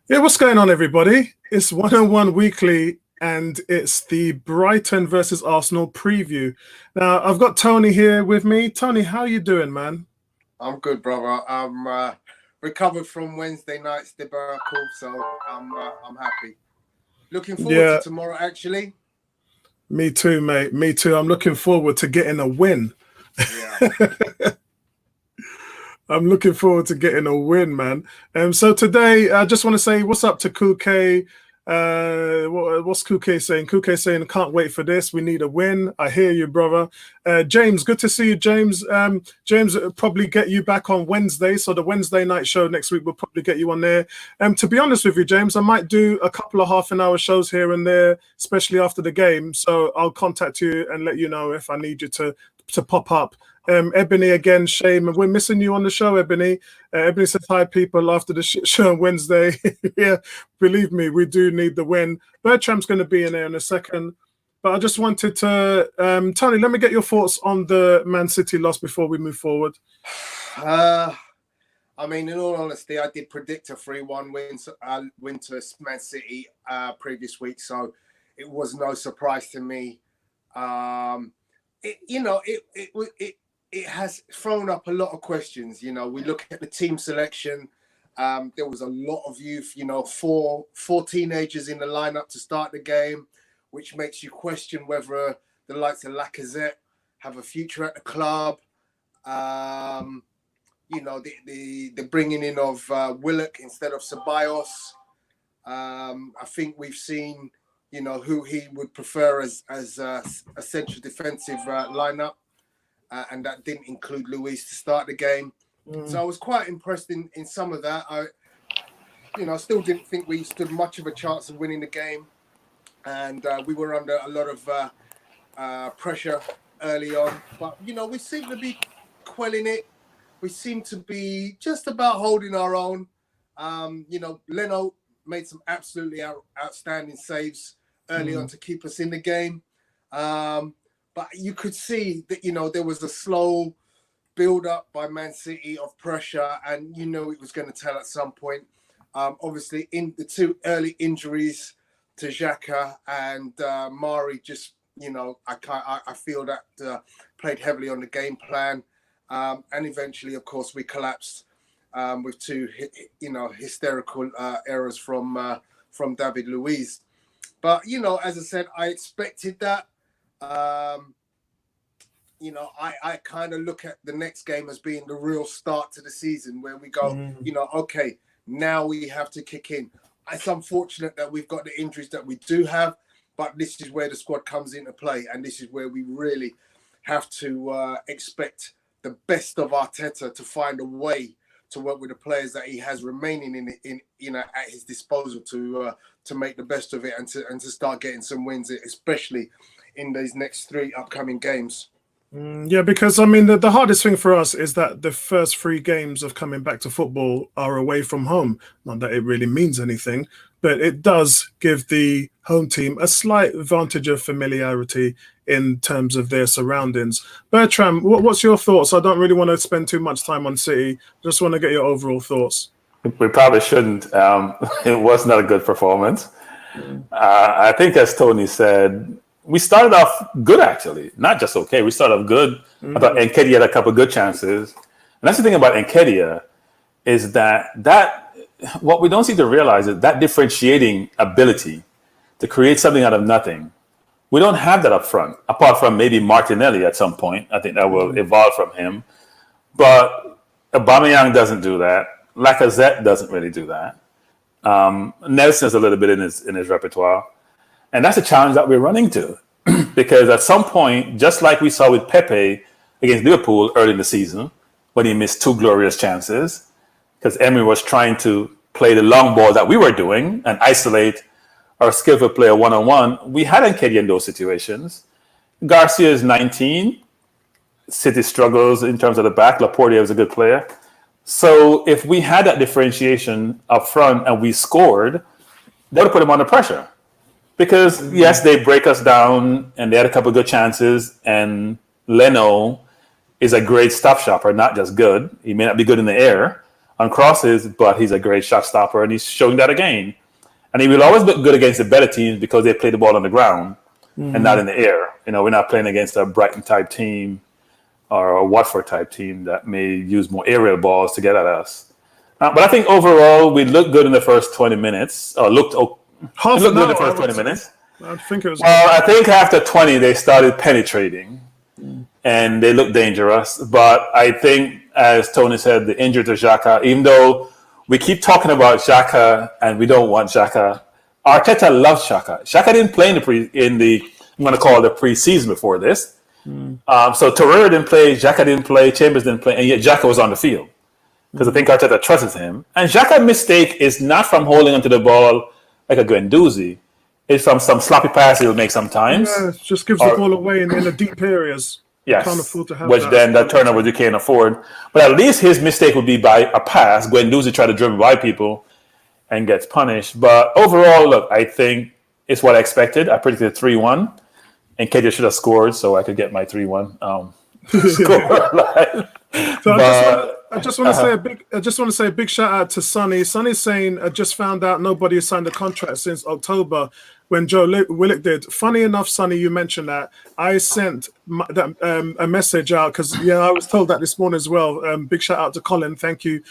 Yeah, what's going on, everybody? It's 101 Weekly, and it's the Brighton versus Arsenal preview. Now, I've got Tony here with me. Tony, how you doing, man? I'm good, brother. I'm recovered from Wednesday night's debacle, so I'm happy. Looking forward to Yeah, tomorrow, actually. me too, mate. Me too. I'm looking forward to getting a win. Yeah. I'm looking forward to getting a win, man. So today, I just want to say what's up to Kuke. What's Kuke saying? Kuke saying, can't wait for this. We need a win. I hear you, brother. James, good to see you, James. James, probably get you back on Wednesday. So the Wednesday night show next week will probably get you on there. To be honest with you, James, I might do a couple of half-an-hour shows here and there, especially after the game. So I'll contact you and let you know if I need you to pop up. Ebony again, shame. We're missing you on the show, Ebony. Ebony says hi, people, after the show on Wednesday. Yeah, believe me, we do need the win. Bertram's going to be in there in a second. But I just wanted to, Tony, let me get your thoughts on the Man City loss before we move forward. I mean, in all honesty, I did predict a 3-1 win to Man City previous week, so it was no surprise to me. It has thrown up a lot of questions. You know, we look at the team selection. There was a lot of youth, four teenagers in the lineup to start the game, which makes you question whether the likes of Lacazette have a future at the club. The bringing in of Willock instead of Ceballos. I think we've seen, who he would prefer as a central defensive lineup. And that didn't include Luis to start the game. So I was quite impressed in some of that. I still didn't think we stood much of a chance of winning the game. And we were under a lot of pressure early on. But, we seem to be quelling it. We seem to be just about holding our own. Leno made some absolutely outstanding saves early on to keep us in the game. But you could see that, there was a slow build-up by Man City of pressure, and it was going to tell at some point. Obviously, in the two early injuries to Xhaka and Mari, just, I feel that played heavily on the game plan. And eventually, of course, we collapsed with two, hysterical errors from David Luiz. But, as I said, I expected that. I kind of look at the next game as being the real start to the season where we go, okay, now we have to kick in. It's unfortunate that we've got the injuries that we do have, but this is where the squad comes into play. And this is where we really have to expect the best of Arteta to find a way to work with the players that he has remaining in at his disposal to make the best of it and to start getting some wins, especially in these next three upcoming games. Yeah, because I mean, the hardest thing for us is that the first three games of coming back to football are away from home. Not that it really means anything, but it does give the home team a slight advantage of familiarity in terms of their surroundings. Bertram, what's your thoughts? I don't really want to spend too much time on City. Just want to get your overall thoughts. We probably shouldn't. It was not a good performance. I think, as Tony said, we started off good, actually. Not just okay. We started off good. I thought Nketiah had a couple of good chances. And that's the thing about Nketiah is that what we don't seem to realize is that differentiating ability to create something out of nothing. We don't have that up front, apart from maybe Martinelli at some point. I think that will evolve from him. But Aubameyang doesn't do that. Lacazette doesn't really do that. Nelson's a little bit in his repertoire. And that's a challenge that we're running to. Because at some point, just like we saw with Pepe against Liverpool early in the season, when he missed two glorious chances, because Emery was trying to play the long ball that we were doing and isolate our skillful player one-on-one, we had Nketiah in those situations. Garcia is 19. City struggles in terms of the back. Laporte is a good player. So if we had that differentiation up front and we scored, that would put him under pressure. Because, yes, they break us down and they had a couple of good chances. And Leno is a great stop shopper, not just good. He may not be good in the air, on crosses, but he's a great shot stopper, and he's showing that again. And he will always look good against the better teams because they play the ball on the ground and not in the air. We're not playing against a Brighton type team or a Watford type team that may use more aerial balls to get at us. But I think overall we looked good in the first 20 minutes. Or looked good in the first 20 minutes. I think it was. Well, I think after 20 they started penetrating, and they looked dangerous. But I think, as Tony said, the injury to Xhaka, even though we keep talking about Xhaka and we don't want Xhaka, Arteta loves Xhaka. Xhaka didn't play in the I'm going to call it the pre-season before this. So Torreira didn't play, Xhaka didn't play, Chambers didn't play, and yet Xhaka was on the field because I think Arteta trusts him. And Xhaka's mistake is not from holding onto the ball like a Guendouzi. It's from some sloppy pass he'll make sometimes. Yeah, it just gives the ball away in the deep areas. Yes, can't afford to have which then that turnover you can't afford. But at least his mistake would be by a pass. Guendouzi tried to dribble by people and gets punished. But overall, look, I think it's what I expected. I predicted 3-1. And Kedia should have scored, so I could get my 3-1 score. I just want to say a big shout out to Sonny. Sonny's saying, I just found out nobody has signed a contract since October when Joe Willock did. Funny enough, Sonny, you mentioned that. I sent a message out because I was told that this morning as well. Big shout out to Colin. Thank you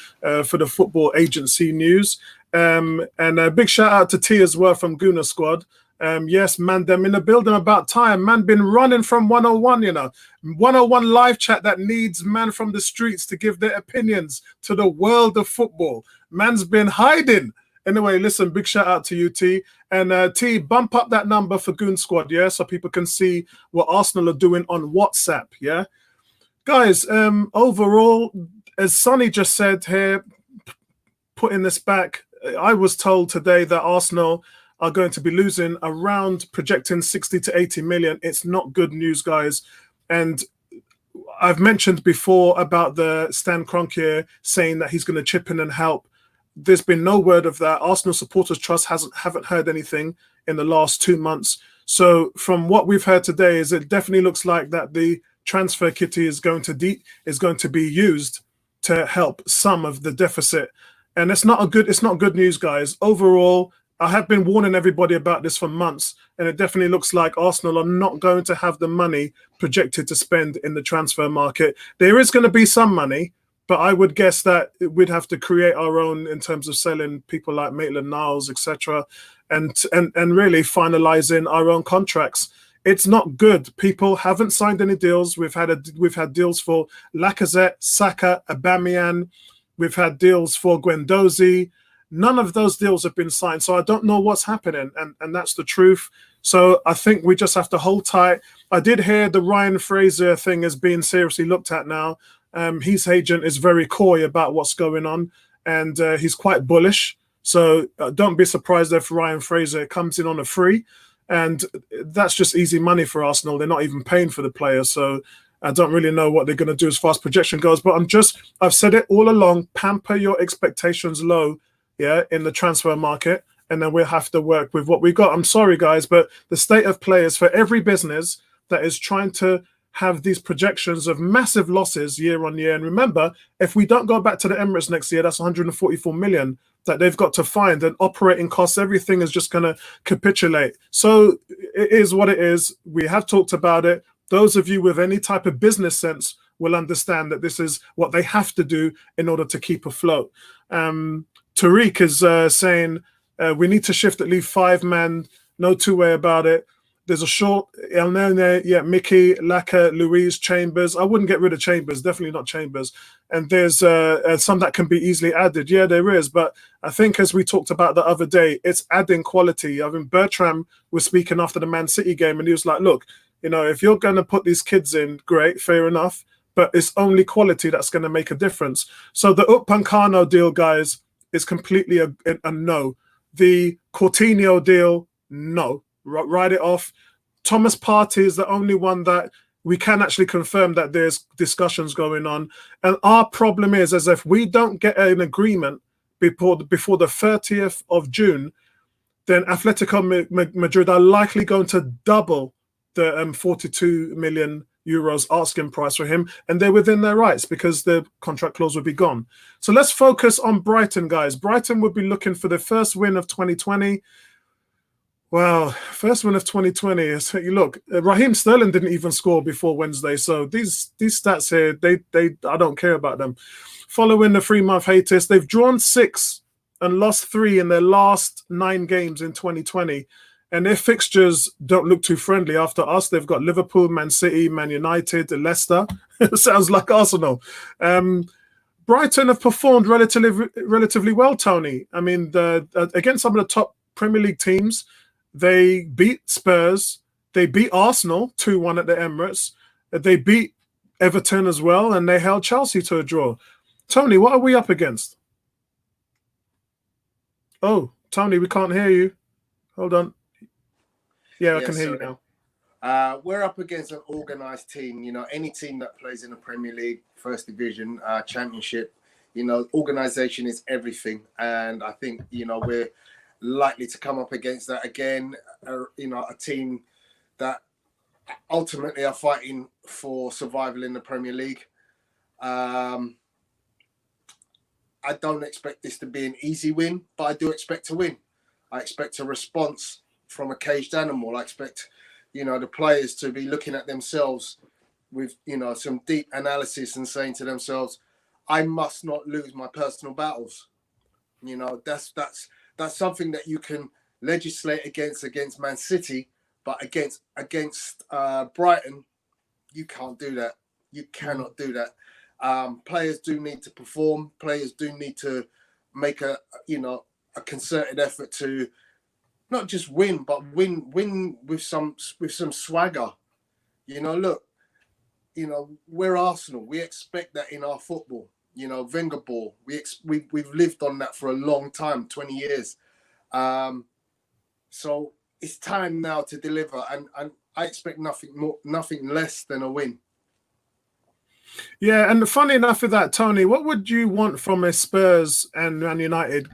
for the football agency news. And a big shout out to T as well from Gooner Squad. Yes, man, them in the building about time. Man been running from 101, 101 live chat that needs man from the streets to give their opinions to the world of football. Man's been hiding. Anyway, listen, big shout out to you, T. And T, bump up that number for Goon Squad, yeah, so people can see what Arsenal are doing on WhatsApp, yeah? Guys, overall, as Sonny just said here, putting this back, I was told today that Arsenal are going to be losing around projecting 60 to 80 million. It's not good news, guys. And I've mentioned before about the Stan Kroenke saying that he's going to chip in and help. There's been no word of that. Arsenal Supporters Trust haven't heard anything in the last 2 months. So from what we've heard today, is it definitely looks like that the transfer kitty is going to be used to help some of the deficit. And it's not good news, guys. Overall, I have been warning everybody about this for months, and it definitely looks like Arsenal are not going to have the money projected to spend in the transfer market. There is going to be some money, but I would guess that we'd have to create our own in terms of selling people like Maitland-Niles, etc., and really finalizing our own contracts. It's not good. People haven't signed any deals. We've had deals for Lacazette, Saka, Aubameyang. We've had deals for Guendouzi. None of those deals have been signed, so I don't know what's happening, and that's the truth. So I think we just have to hold tight. I did hear the Ryan Fraser thing is being seriously looked at now. His agent is very coy about what's going on, and he's quite bullish. So don't be surprised if Ryan Fraser comes in on a free, and that's just easy money for Arsenal. They're not even paying for the players, so I don't really know what they're going to do as far as projection goes. But I've said it all along, pamper your expectations low, in the transfer market, and then we'll have to work with what we got. I'm sorry, guys, but the state of play is for every business that is trying to have these projections of massive losses year on year. And remember, if we don't go back to the Emirates next year, that's 144 million that they've got to find, and operating costs, everything is just going to capitulate. So it is what it is. We have talked about it. Those of you with any type of business sense will understand that this is what they have to do in order to keep afloat. Tariq is saying we need to shift at least 5 men, no two-way about it. There's a short, El Nene, Mickey, Laka, Louise, Chambers. I wouldn't get rid of Chambers, definitely not Chambers. And there's some that can be easily added. Yeah, there is. But I think as we talked about the other day, it's adding quality. I mean, Bertram was speaking after the Man City game, and he was like, look, if you're going to put these kids in, great, fair enough. But it's only quality that's going to make a difference. So the Upamecano deal, guys, is completely a no. The Coutinho deal, no. Write it off. Thomas Partey is the only one that we can actually confirm that there's discussions going on. And our problem is, as if we don't get an agreement before the 30th of June, then Atletico Madrid are likely going to double the 42 million euros asking price for him, and they're within their rights because the contract clause would be gone. So let's focus on Brighton, guys. Brighton would be looking for the first win of 2020. Wow, first win of 2020. You look, Raheem Sterling didn't even score before Wednesday, so these stats here, they I don't care about them. Following the 3-month hiatus, they've drawn 6 and lost 3 in their last 9 games in 2020. And their fixtures don't look too friendly after us. They've got Liverpool, Man City, Man United, Leicester. It sounds like Arsenal. Brighton have performed relatively well, Tony. I mean, against some of the top Premier League teams, they beat Spurs. They beat Arsenal 2-1 at the Emirates. They beat Everton as well, and they held Chelsea to a draw. Tony, what are we up against? Oh, Tony, we can't hear you. Hold on. Yeah, I can hear you now. We're up against an organised team. You know, any team that plays in the Premier League, First Division, Championship, you know, organisation is everything. And I think, you know, we're likely to come up against that again. You know, a team that ultimately are fighting for survival in the Premier League. I don't expect this to be an easy win, but I do expect to win. I expect a response from a caged animal. I expect, you know, the players to be looking at themselves with, you know, some deep analysis and saying to themselves, I must not lose my personal battles. You know, that's something that you can legislate against Man City, but against Brighton, you can't do that. You cannot do that. Players do need to perform. Players do need to make a concerted effort to not just win, but win with some swagger. You know, look, you know, we're Arsenal. We expect that in our football. You know, Wenger ball. We've lived on that for a long time, 20 years. So it's time now to deliver, and I expect nothing less than a win. Yeah, and funny enough with that, Tony, what would you want from a Spurs and Man United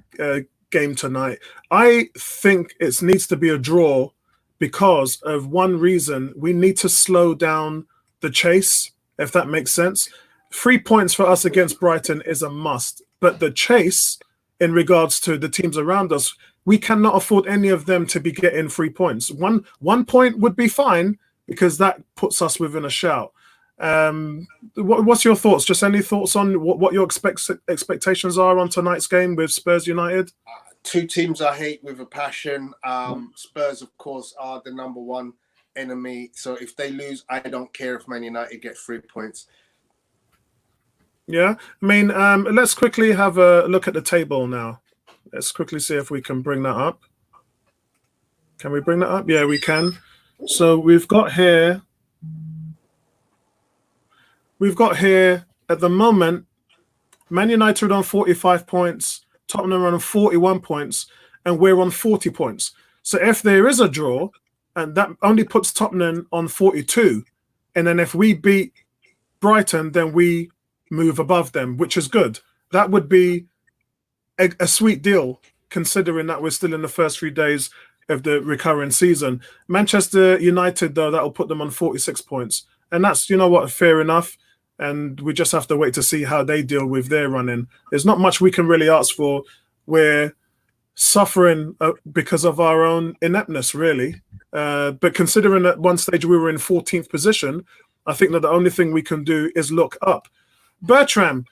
game tonight? I think it needs to be a draw because of one reason. We need to slow down the chase, if that makes sense. 3 points for us against Brighton is a must, but the chase in regards to the teams around us, we cannot afford any of them to be getting 3 points. One point would be fine because that puts us within a shout. What's your thoughts? Just any thoughts on what your expectations are on tonight's game with Spurs United? Two teams I hate with a passion. Spurs, of course, are the #1 enemy. So if they lose, I don't care if Man United get 3 points. Yeah, I mean, let's quickly have a look at the table now. Let's quickly see if we can bring that up. Can we bring that up? Yeah, we can. So we've got here at the moment, Man United on 45 points, Tottenham on 41 points, and we're on 40 points. So if there is a draw, and that only puts Tottenham on 42, and then if we beat Brighton, then we move above them, which is good. That would be a sweet deal, considering that we're still in the first 3 days of the recurring season. Manchester United, though, that will put them on 46 points. And that's, you know what, fair enough. And we just have to wait to see how they deal with their running. There's not much we can really ask for. We're suffering because of our own ineptness, really. But considering at one stage we were in 14th position, I think that the only thing we can do is look up. Bertram,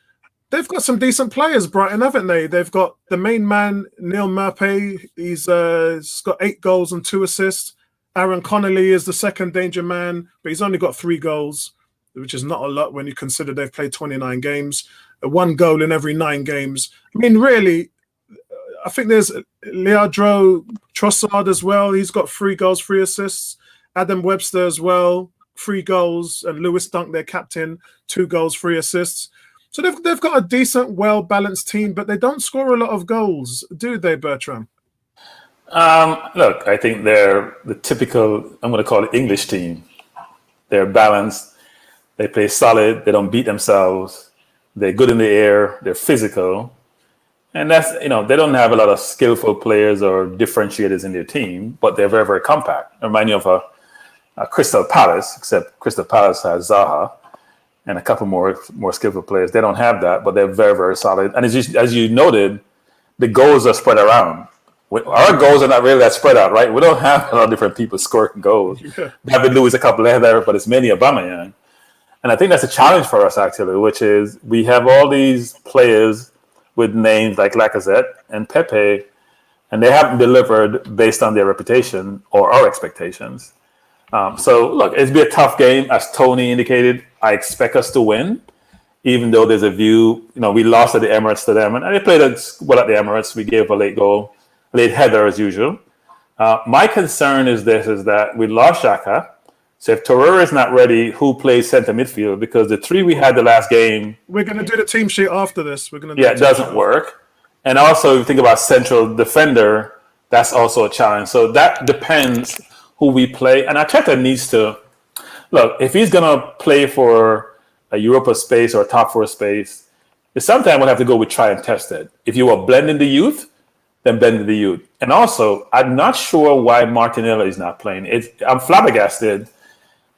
they've got some decent players, Brighton, haven't they? They've got the main man, Neil Murphy. He's got 8 goals and 2 assists. Aaron Connolly is the second danger man, but he's only got 3 goals, which is not a lot when you consider they've played 29 games. 1 goal in every 9 games. I mean, really, I think there's Leandro Trossard as well. He's got 3 goals, 3 assists. Adam Webster as well, 3 goals. And Lewis Dunk, their captain, 2 goals, 3 assists. So they've got a decent, well-balanced team, but they don't score a lot of goals, do they, Bertram? Look, I think they're the typical, I'm going to call it English team. They're balanced. They play solid. They don't beat themselves. They're good in the air. They're physical. And that's, you know, they don't have a lot of skillful players or differentiators in their team, but they're very, very compact. Remind you of Crystal Palace, except Crystal Palace has Zaha and a couple more skillful players. They don't have that, but they're very, very solid. And as you noted, the goals are spread around. Our goals are not really that spread out, right? We don't have a lot of different people scoring goals. Yeah. David Luiz, a couple there, but it's mainly Aubameyang. And I think that's a challenge for us, actually, which is we have all these players with names like Lacazette and Pepe, and they haven't delivered based on their reputation or our expectations. So, look, it's been a tough game. As Tony indicated, I expect us to win, even though there's a view, we lost at the Emirates to them, and they played well at the Emirates. We gave a late header as usual. My concern is that we lost Xhaka. So if Torreira is not ready, who plays center midfield? Because the three we had the last game... We're going to do the team sheet after this. It doesn't work. And also, if you think about central defender, that's also a challenge. So that depends who we play. And Arteta needs to... Look, if he's going to play for a Europa space or a top four space, sometimes we'll have to go with try and test it. If you are blending the youth, then blending the youth. And also, I'm not sure why Martinelli is not playing. I'm flabbergasted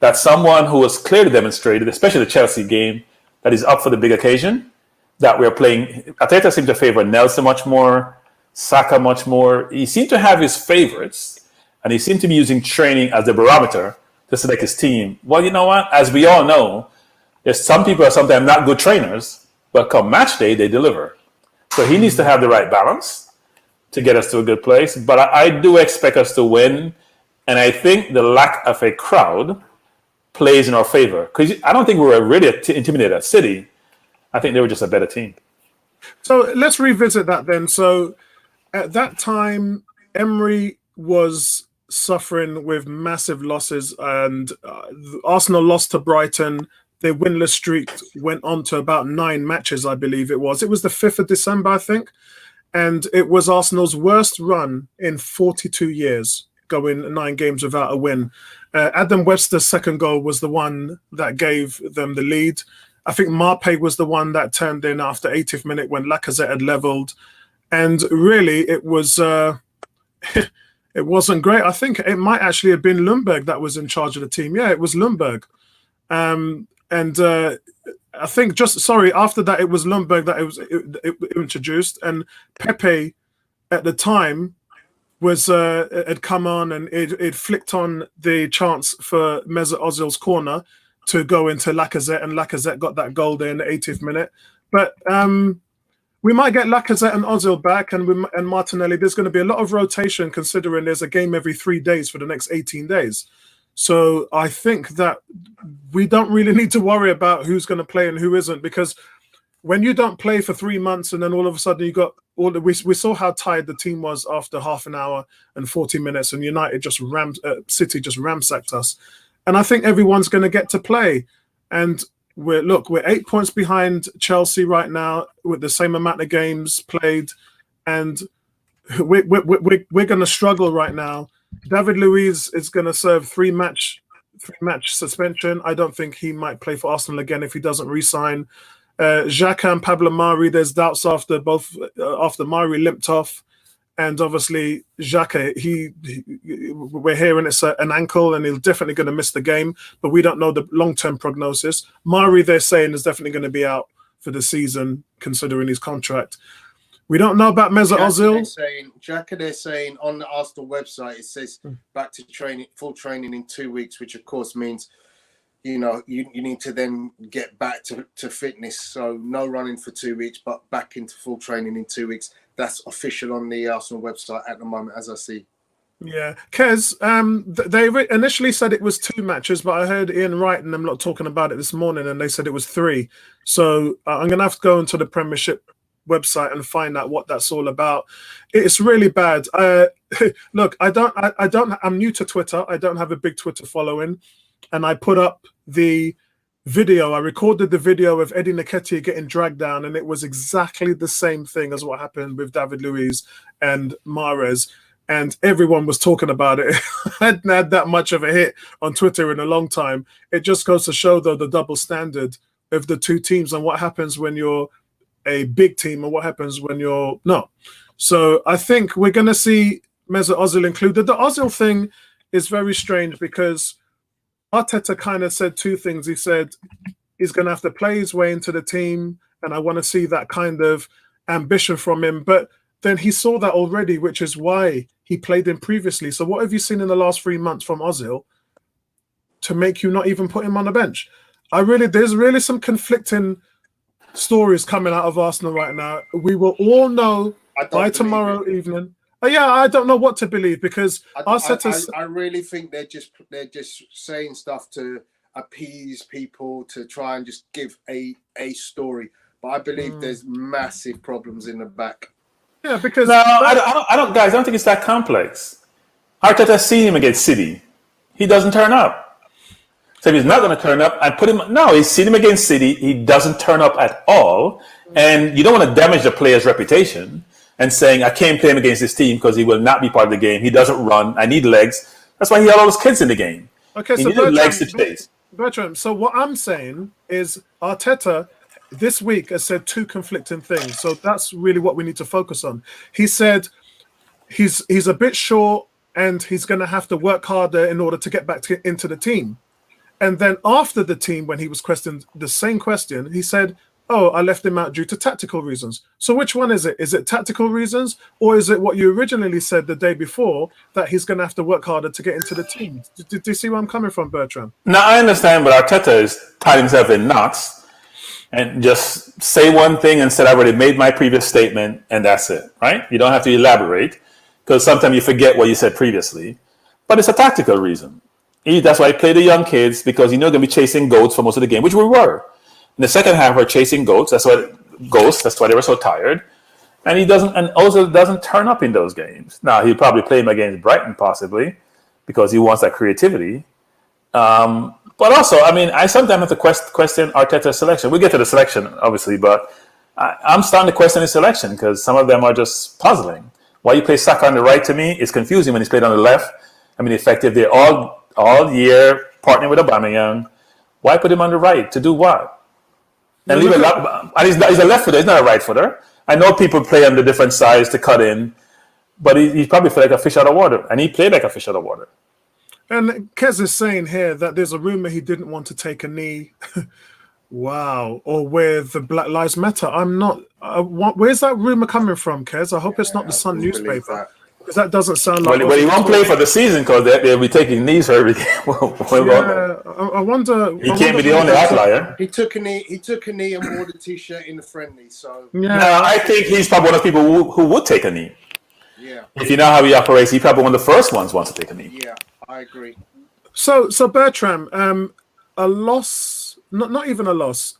that someone who has clearly demonstrated, especially the Chelsea game, that is up for the big occasion, that we're playing. Arteta seemed to favor Nelson much more, Saka much more. He seemed to have his favorites, and he seemed to be using training as the barometer to select his team. Well, you know what? As we all know, there's some people are sometimes not good trainers, but come match day, they deliver. So he needs to have the right balance to get us to a good place. But I do expect us to win, and I think the lack of a crowd plays in our favor, because I don't think we were really intimidated at City. I think they were just a better team. So let's revisit that then. So at that time, Emery was suffering with massive losses, and Arsenal lost to Brighton. Their winless streak went on to about 9 matches, I believe it was. It was the 5th of December, I think. And it was Arsenal's worst run in 42 years, going 9 games without a win. Adam Webster's second goal was the one that gave them the lead. I think Marpe was the one that turned in after 80th minute when Lacazette had levelled. And really, it was it wasn't great. I think it might actually have been Ljungberg that was in charge of the team. Yeah, it was Ljungberg. I think after that, it was Ljungberg that it introduced. And Pepe, at the time, had come on and it flicked on the chance for Mesut Ozil's corner to go into Lacazette, and Lacazette got that goal there in the 80th minute. But we might get Lacazette and Ozil back, and Martinelli. There's going to be a lot of rotation, considering there's a game every 3 days for the next 18 days. So I think that we don't really need to worry about who's going to play and who isn't, because when you don't play for 3 months and then all of a sudden you got we saw how tired the team was after half an hour and 40 minutes, and City just ramsacked us. And I think everyone's going to get to play. And we're 8 points behind Chelsea right now with the same amount of games played, and we're going to struggle right now. David Luiz is going to serve 3-match suspension. I don't think he might play for Arsenal again if he doesn't re-sign. Xhaka and Pablo Mari, there's doubts after Mari limped off, and obviously Xhaka, we're hearing it's an ankle and he's definitely going to miss the game, but we don't know the long-term prognosis. Mari, they're saying, is definitely going to be out for the season considering his contract. We don't know about Mesut Ozil. Xhaka, they're saying on the Arsenal website, it says back to training, full training in 2 weeks, which of course means you need to then get back to fitness. So no running for 2 weeks, but back into full training in 2 weeks. That's official on the Arsenal website at the moment, as I see. Yeah, Kez, they initially said it was 2 matches, but I heard Ian Wright and them lot talking about it this morning, and they said it was 3. So I'm going to have to go into the Premiership website and find out what that's all about. It's really bad. Look, I'm new to Twitter. I don't have a big Twitter following, and I put up the video. I recorded the video of Eddie Nketiah getting dragged down, and it was exactly the same thing as what happened with David Luiz and Mahrez, and everyone was talking about it. I hadn't had that much of a hit on Twitter in a long time. It just goes to show, though, the double standard of the two teams and what happens when you're a big team and what happens when you're not. So I think we're going to see Mesut Ozil included. The Ozil thing is very strange because Arteta kind of said two things. He said he's going to have to play his way into the team, and I want to see that kind of ambition from him. But then he saw that already, which is why he played him previously. So what have you seen in the last 3 months from Ozil to make you not even put him on the bench? There's really some conflicting stories coming out of Arsenal right now. We will all know by tomorrow evening. I don't know what to believe, because I really think they're just saying stuff to appease people, to try and just give a story. But I believe there's massive problems in the back. Yeah, because I don't, guys. I don't think it's that complex. Arteta's seen him against City. He doesn't turn up. So if he's not going to turn up, I put him. No, he's seen him against City. He doesn't turn up at all, and you don't want to damage the player's reputation and saying, I can't play him against this team because he will not be part of the game. He doesn't run. I need legs. That's why he had all those kids in the game. Okay, he so needed legs to chase. Bertram, so what I'm saying is Arteta this week has said two conflicting things. So that's really what we need to focus on. He said he's a bit short and he's going to have to work harder in order to get back into the team. And then after the team, when he was questioned the same question, he said, oh, I left him out due to tactical reasons. So which one is it? Is it tactical reasons, or is it what you originally said the day before, that he's going to have to work harder to get into the team? Do you see where I'm coming from, Bertrand? No, I understand, but Arteta is tying himself in knots and just say one thing and said, I already made my previous statement, and that's it, right? You don't have to elaborate, because sometimes you forget what you said previously. But it's a tactical reason. That's why he played the young kids, because you know they're going to be chasing goats for most of the game, which we were. In the second half, we're chasing goats. That's why they were so tired. And Ozil doesn't turn up in those games. Now, he'll probably play him against Brighton, possibly, because he wants that creativity. But also, I sometimes have to question Arteta's selection. We'll get to the selection, obviously, but I'm starting to question his selection, because some of them are just puzzling. Why you play Saka on the right, to me, is confusing when he's played on the left. Effective. They're all year partnering with Aubameyang. Why put him on the right? To do what? And leave it up. And he's a left footer. He's not a right footer. I know people play on the different sides to cut in, but he probably felt like a fish out of water, and he played like a fish out of water. And Kez is saying here that there's a rumor he didn't want to take a knee. Wow. Or where the Black Lives Matter. I'm not. Where's that rumor coming from, Kez? I hope it's not the Sun newspaper. Because that doesn't sound like. But he won't play for the season, because they'll be taking knees for every game. I wonder. He can't be the only outlier. He took a knee and wore the t-shirt in the friendly. So I think he's probably one of the people who would take a knee. Yeah. If you know how he operates, he's probably one of the first ones wants to take a knee. Yeah, I agree. So Bertram, a loss, not even a loss,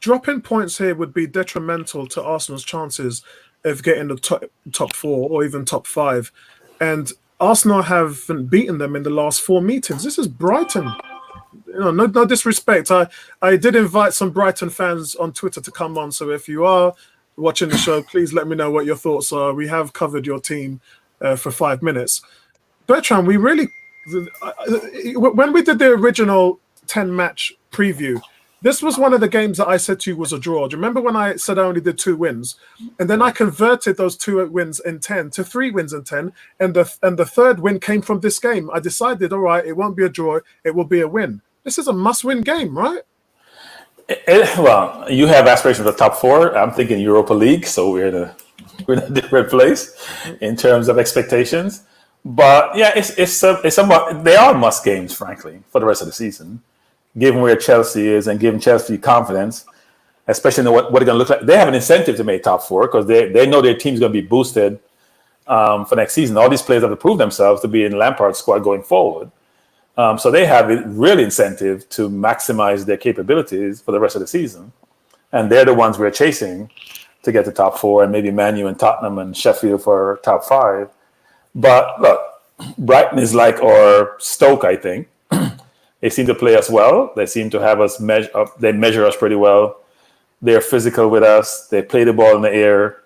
dropping points here would be detrimental to Arsenal's chances of getting the top four or even top five. And Arsenal haven't beaten them in the last 4 meetings. This is Brighton. No disrespect. I did invite some Brighton fans on Twitter to come on. So if you are watching the show, please let me know what your thoughts are. We have covered your team for 5 minutes. Bertrand, when we did the original 10-match preview, this was one of the games that I said to you was a draw. Do you remember when I said I only did 2 wins? And then I converted those 2 wins in 10 to 3 wins in 10. And the third win came from this game. I decided, all right, it won't be a draw. It will be a win. This is a must-win game, right? Well, you have aspirations for the top 4. I'm thinking Europa League, so we're in a different place in terms of expectations. But yeah, they are must games, frankly, for the rest of the season. Given where Chelsea is and giving Chelsea confidence, especially in what they're going to look like. They have an incentive to make top 4, because they know their team's going to be boosted for next season. All these players have to prove themselves to be in Lampard's squad going forward. So they have a real incentive to maximize their capabilities for the rest of the season. And they're the ones we're chasing to get to top 4, and maybe Man U and Tottenham and Sheffield for top 5. But look, Brighton is like our Stoke, I think. They seem to play us well. They seem to have us they measure us pretty well. They're physical with us. They play the ball in the air,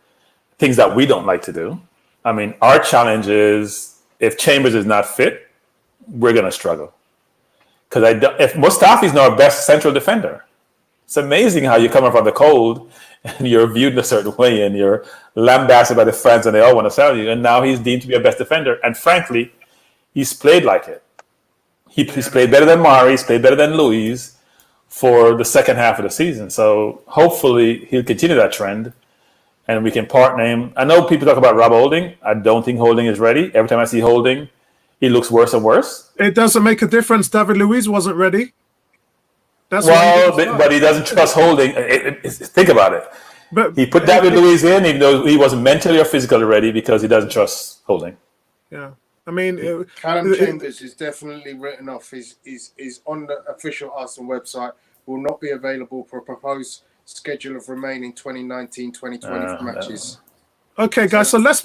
things that we don't like to do. Our challenge is, if Chambers is not fit, we're going to struggle. Because if Mustafi's not our best central defender, it's amazing how you come up from the cold and you're viewed in a certain way and you're lambasted by the fans and they all want to sell you. And now he's deemed to be our best defender. And frankly, he's played like it. He's played better than Mari, he's played better than Luis for the second half of the season. So hopefully he'll continue that trend and we can partner him. I know people talk about Rob Holding. I don't think Holding is ready. Every time I see Holding, he looks worse and worse. It doesn't make a difference. David Luiz wasn't ready. That's but he doesn't trust Holding. Think about it. But he put David Luiz in, even though he wasn't mentally or physically ready because he doesn't trust Holding. Yeah. I mean, Callum Chambers is definitely written off. Is on the official Arsenal website. Will not be available for a proposed schedule of remaining 2019-2020 matches. Okay, guys. So let's.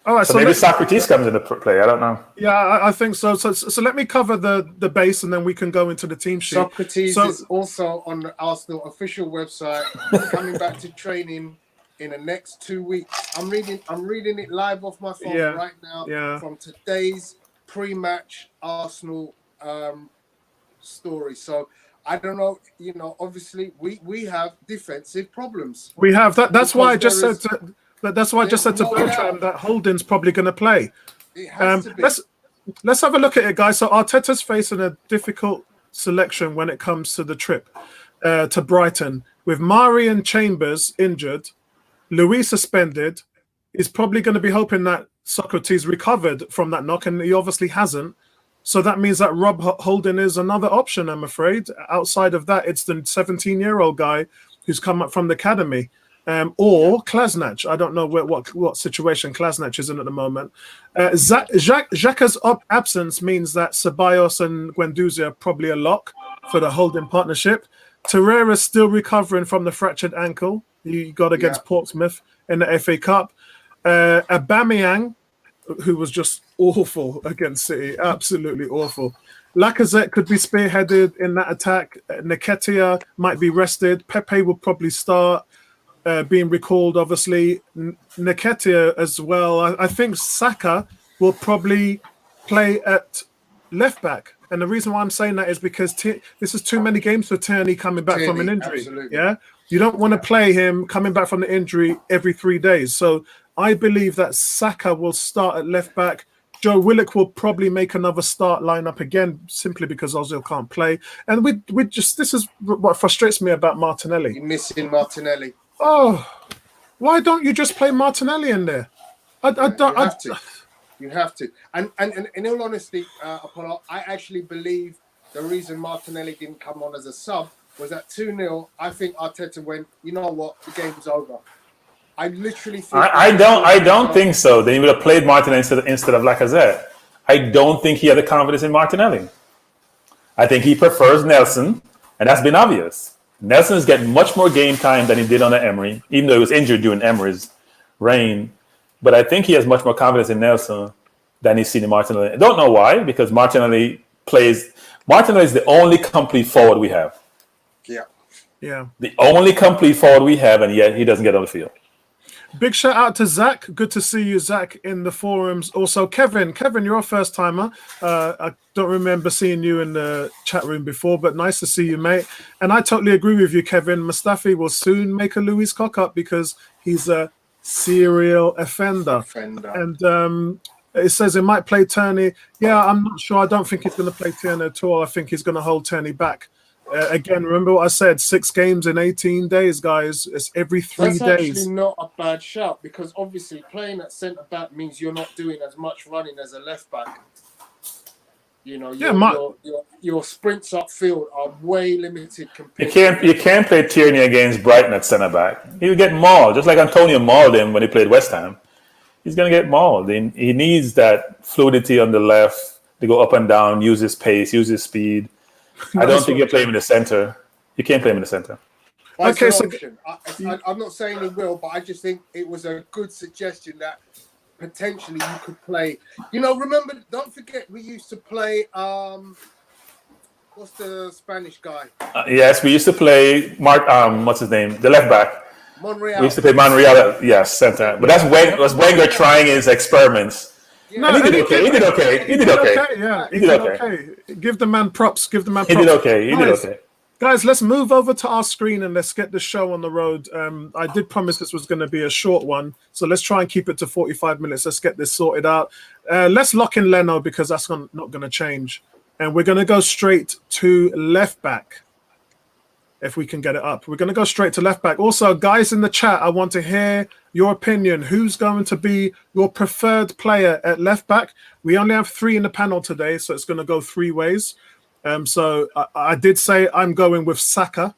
All right. So maybe Socrates comes into play. I don't know. Yeah, I think so. So let me cover the base, and then we can go into the team sheet. Socrates is also on the Arsenal official website, coming back to training in the next 2 weeks. I'm reading it live off my phone right now from today's pre-match Arsenal story. So I don't know, obviously we have defensive problems. We have that. That's why I just said to Bertram that Holding's probably going to play. It has to be. Let's have a look at it, guys. So Arteta's facing a difficult selection when it comes to the trip to Brighton. With Mari and Chambers injured, Luis suspended, he's probably going to be hoping that Socrates recovered from that knock, and he obviously hasn't. So that means that Rob Holding is another option, I'm afraid. Outside of that, it's the 17-year-old guy who's come up from the academy. Or Klasnach. I don't know what situation Klasnach is in at the moment. Xhaka's absence means that Ceballos and Guendouzi are probably a lock for the Holding partnership. Torreira's still recovering from the fractured ankle he got against Portsmouth in the FA Cup. Aubameyang, who was just awful against City, absolutely awful. Lacazette could be spearheaded in that attack. Nketiah might be rested. Pepe will probably start. Being recalled, obviously. Nketiah as well. I think Saka will probably play at left back. And the reason why I'm saying that is because this is too many games for Tierney coming back from an injury. Absolutely. Yeah, you don't want to play him coming back from the injury every 3 days. So I believe that Saka will start at left back. Joe Willock will probably make another start lineup again, simply because Ozil can't play. And we just, this is what frustrates me about Martinelli. You're missing Martinelli. Oh, why don't you just play Martinelli in there? You have to. And in all honesty, Apollo, I actually believe the reason Martinelli didn't come on as a sub was at 2-0. I think Arteta went, you know what, the game's over. I literally think I don't think so. Then he would have played Martinelli instead of Lacazette. I don't think he had the confidence in Martinelli. I think he prefers Nelson, and that's been obvious. Nelson is getting much more game time than he did under Emery, even though he was injured during Emery's reign. But I think he has much more confidence in Nelson than he's seen in Martinelli. I don't know why, because Martinelli is the only complete forward we have. Yeah. The only complete forward we have, and yet he doesn't get on the field. Big shout out to Zach. Good to see you, Zach, in the forums. Also, Kevin, you're a first timer. I don't remember seeing you in the chat room before, but nice to see you, mate. And I totally agree with you, Kevin. Mustafi will soon make a Luis cock up because he's a serial offender. And it says it might play Tierney. Yeah, I'm not sure. I don't think he's going to play Tierney at all. I think he's going to hold Tierney back. Again, remember what I said, 6 games in 18 days, guys. It's every 3 days. That's actually not a bad shout, because obviously playing at centre-back means you're not doing as much running as a left-back. You know, your sprints upfield are way limited compared You can't play Tierney against Brighton at centre-back. He'll get mauled, just like Antonio mauled him when he played West Ham. He's going to get mauled. He needs that fluidity on the left to go up and down, use his pace, use his speed. I don't think you play him in the center. You can't play him in the center. Okay, so I'm not saying he will, but I just think it was a good suggestion that potentially you could play. You know, remember, don't forget we used to play. What's the Spanish guy? Yes, we used to play what's his name? The left back. Monreal. We used to play Monreal. Yes, center. But that's Wenger trying his experiments. Yeah. No, he did okay. He did okay. Give the man props. He did okay. Guys, let's move over to our screen and let's get the show on the road. I did promise this was going to be a short one, so let's try and keep it to 45 minutes. Let's get this sorted out. Let's lock in Leno, because that's not going to change. And we're going to go straight to left back. If we can get it up. We're going to go straight to left back. Also, guys in the chat, I want to hear your opinion. Who's going to be your preferred player at left back? We only have 3 in the panel today, so it's going to go 3 ways. So I did say I'm going with Saka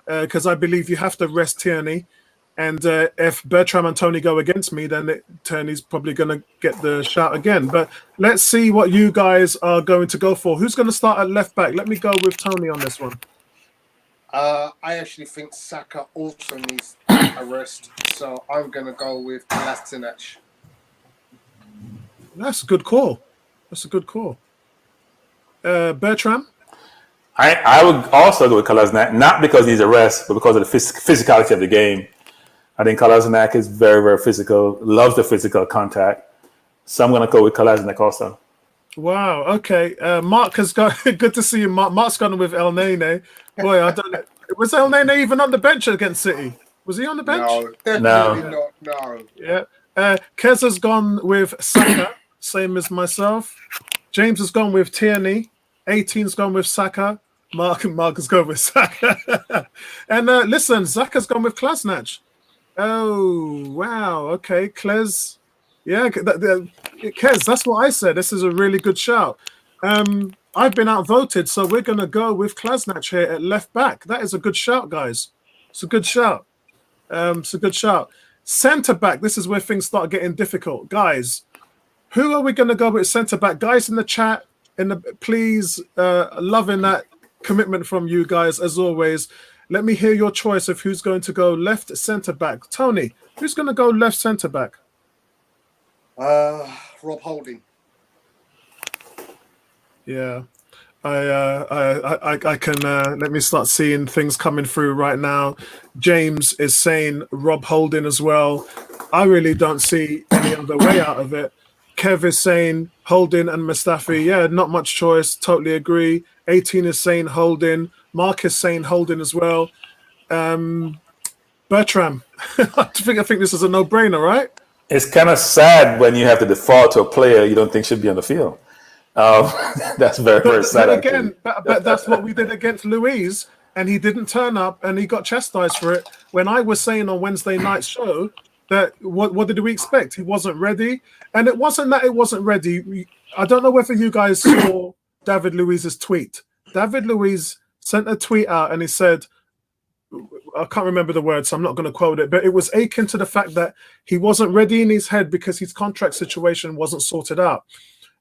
because I believe you have to rest Tierney. And if Bertram and Tony go against me, then Tierney's probably going to get the shout again. But let's see what you guys are going to go for. Who's going to start at left back? Let me go with Tony on this one. I actually think Saka also needs a rest, so I'm going to go with Kolasinac. That's a good call. That's a good call. Bertram? I would also go with Kolasinac, not because he's a rest, but because of the physicality of the game. I think Kolasinac is very, very physical, loves the physical contact. So I'm going to go with Kolasinac also. Wow. Okay. Mark has got. Good to see you, Mark. Mark's gone with El Nene. Boy, I don't know. Was El Nene even on the bench against City? Was he on the bench? No, definitely not. No. Yeah. Kez has gone with Saka, same as myself. James has gone with Tierney. 18's gone with Saka. Mark has gone with Saka. And listen, Zaka's gone with Kolasinac. Oh, wow. Okay, Kles. Yeah, Kez, that's what I said. This is a really good shout. I've been outvoted, so we're going to go with Kolasinac here at left back. That is a good shout, guys. It's a good shout. It's a good shout. Centre back, this is where things start getting difficult. Guys, who are we going to go with centre back? Guys in the chat, please, loving that commitment from you guys, as always. Let me hear your choice of who's going to go left centre back. Tony, who's going to go left centre back? Rob Holding. Yeah, I can. Let me start seeing things coming through right now. James is saying Rob Holding as well. I really don't see any other way out of it. Kev is saying Holding and Mustafi. Yeah, not much choice. Totally agree. 18 is saying Holding. Mark is saying Holding as well. Bertram, I think this is a no-brainer, right? It's kind of sad when you have to default to a player you don't think should be on the field. That's very, very sad. But that's what we did against Luiz, and he didn't turn up, and he got chastised for it. When I was saying on Wednesday night's show that what did we expect? He wasn't ready, and it wasn't that it wasn't ready. I don't know whether you guys saw David Luiz's tweet. David Luiz sent a tweet out, and he said, I can't remember the words, so I'm not going to quote it, but it was akin to the fact that he wasn't ready in his head because his contract situation wasn't sorted out.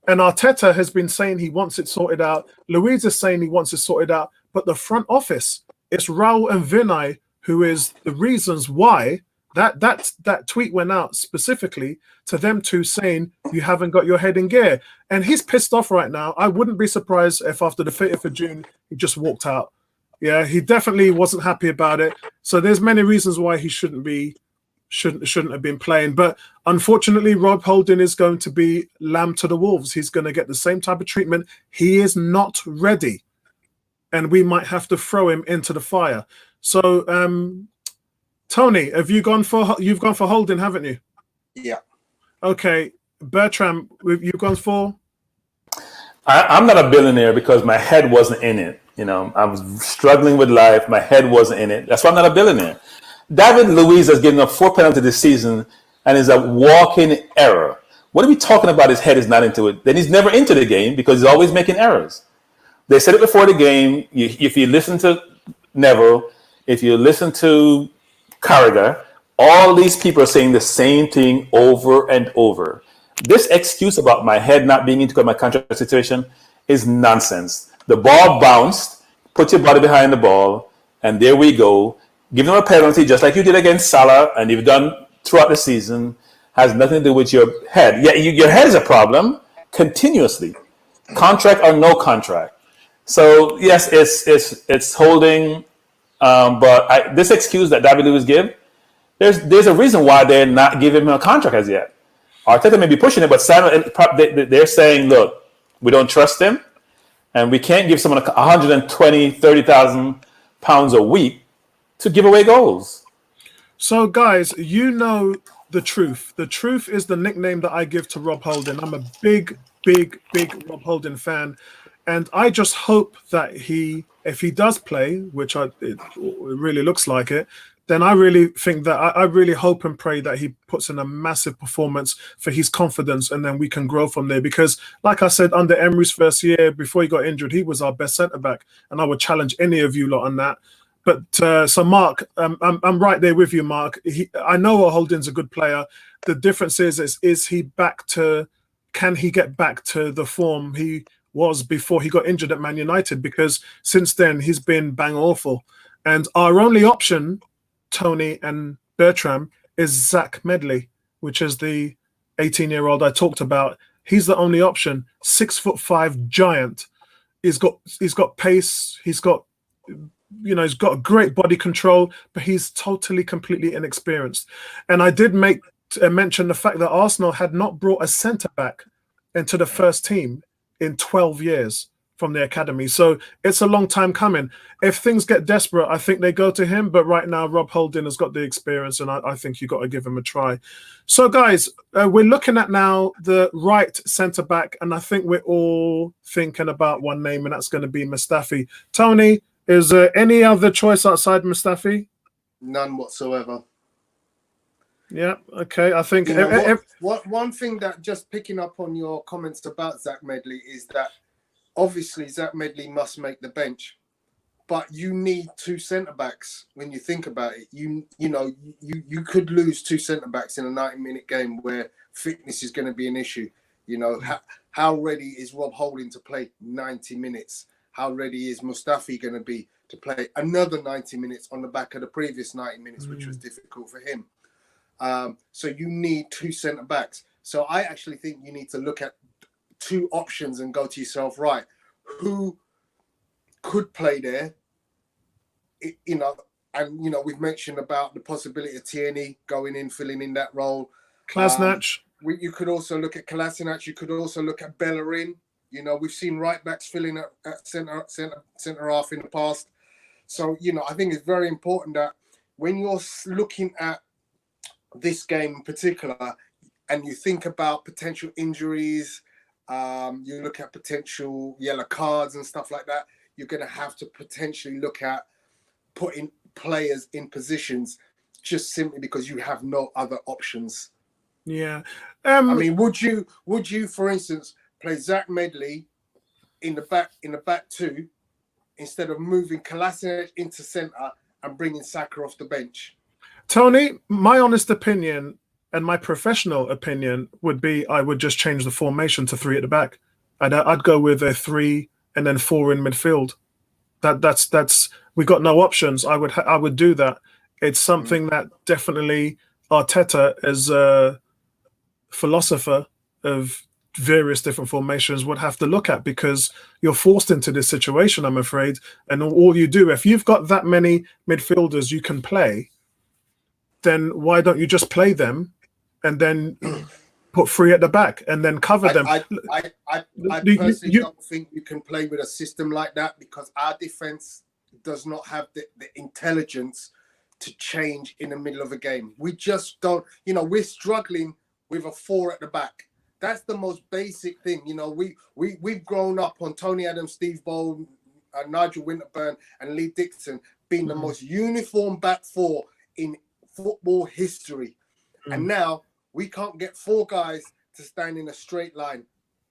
And Arteta has been saying he wants it sorted out. Luiz is saying he wants it sorted out. But the front office, it's Raul and Vinay who is the reasons why that tweet went out specifically to them two saying you haven't got your head in gear. And he's pissed off right now. I wouldn't be surprised if after the 30th of June, he just walked out. Yeah, he definitely wasn't happy about it. So there's many reasons why he shouldn't have been playing. But unfortunately, Rob Holding is going to be lamb to the wolves. He's going to get the same type of treatment. He is not ready, and we might have to throw him into the fire. So, Tony, you've gone for Holding, haven't you? Yeah. Okay, Bertram, you've gone for. I'm not a billionaire because my head wasn't in it. You know, I was struggling with life. My head wasn't in it. That's why I'm not a billionaire. David Luiz has given up 4 penalties this season and is a walking error. What are we talking about? His head is not into it. Then he's never into the game because he's always making errors. They said it before the game. If you listen to Neville, if you listen to Carragher, all these people are saying the same thing over and over. This excuse about my head not being into my contract situation is nonsense. The ball bounced, put your body behind the ball, and there we go. Give them a penalty just like you did against Salah and you've done throughout the season. Has nothing to do with your head. Yeah, your head is a problem continuously, contract or no contract. So yes, it's Holding, but this excuse that David Luiz give, there's a reason why they're not giving him a contract as yet. Arteta may be pushing it, but they're saying, look, we don't trust him, and we can't give someone 120, 30,000 pounds a week to give away goals. So, guys, you know the truth. The truth is the nickname that I give to Rob Holding. I'm a big Rob Holding fan. And I just hope that if he does play, which it really looks like it, then I really think that I really hope and pray that he puts in a massive performance for his confidence, and then we can grow from there. Because, like I said, under Emery's first year, before he got injured, he was our best centre-back, and I would challenge any of you lot on that. But so, Mark, I'm right there with you, Mark. I know Holding's a good player. The difference is he back to? Can he get back to the form he was before he got injured at Man United? Because since then, he's been bang awful. And our only option, Tony and Bertram, is Zach Medley, which is the 18-year-old I talked about. He's the only option. 6'5" giant. He's got pace. He's got a great body control, but he's totally, completely inexperienced. And I did mention the fact that Arsenal had not brought a centre back into the first team in 12 years from the academy. So it's a long time coming. If things get desperate, I think they go to him. But right now, Rob Holding has got the experience, and I think you've got to give him a try. So, guys, we're looking at now the right centre-back, and I think we're all thinking about one name, and that's going to be Mustafi. Tony, is there any other choice outside Mustafi? None whatsoever. Yeah, okay. I think... one thing that, just picking up on your comments about Zach Medley, is that obviously Zach Medley must make the bench, but you need two centre-backs when you think about it. You could lose two centre-backs in a 90-minute game where fitness is going to be an issue. How ready is Rob Holding to play 90 minutes? How ready is Mustafi going to be to play another 90 minutes on the back of the previous 90 minutes, which was difficult for him? So you need two centre-backs. So I actually think you need to look at two options and go to yourself, right, who could play there? We've mentioned about the possibility of Tierney going in, filling in that role. Kolasinac. You could also look at Kolasinac. You could also look at Bellerin. We've seen right backs filling at centre half in the past. So, I think it's very important that when you're looking at this game in particular, and you think about potential injuries, you look at potential yellow cards and stuff like that, you're going to have to potentially look at putting players in positions just simply because you have no other options. Yeah. Would you, for instance, play Zach Medley in the back two instead of moving Kolasinac into centre and bringing Saka off the bench? Tony, my honest opinion and my professional opinion would be I would just change the formation to 3 at the back. I'd go with a 3 and then 4 in midfield. That's we got no options. I would do that. It's something that definitely Arteta, as a philosopher of various different formations, would have to look at, because you're forced into this situation, I'm afraid. And all you do, if you've got that many midfielders you can play, then why don't you just play them and then put 3 at the back and then cover them? I personally don't think you can play with a system like that, because our defense does not have the intelligence to change in the middle of a game. We just don't, we're struggling with a 4 at the back. That's the most basic thing. We've grown up on Tony Adams, Steve Bold, Nigel Winterburn and Lee Dixon being the most uniform back 4 in football history. And now we can't get 4 guys to stand in a straight line.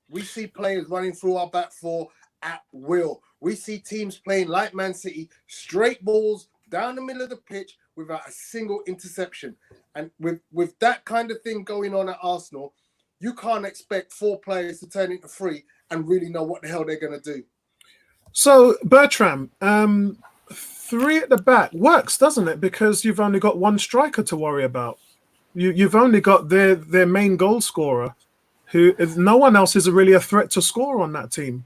We see players running through our back 4 at will. We see teams playing like Man City, straight balls down the middle of the pitch without a single interception. And with that kind of thing going on at Arsenal, you can't expect 4 players to turn into 3 and really know what the hell they're going to do. So, Bertram, 3 at the back works, doesn't it? Because you've only got 1 striker to worry about. You've only got their main goal scorer, who no one else is really a threat to score on that team.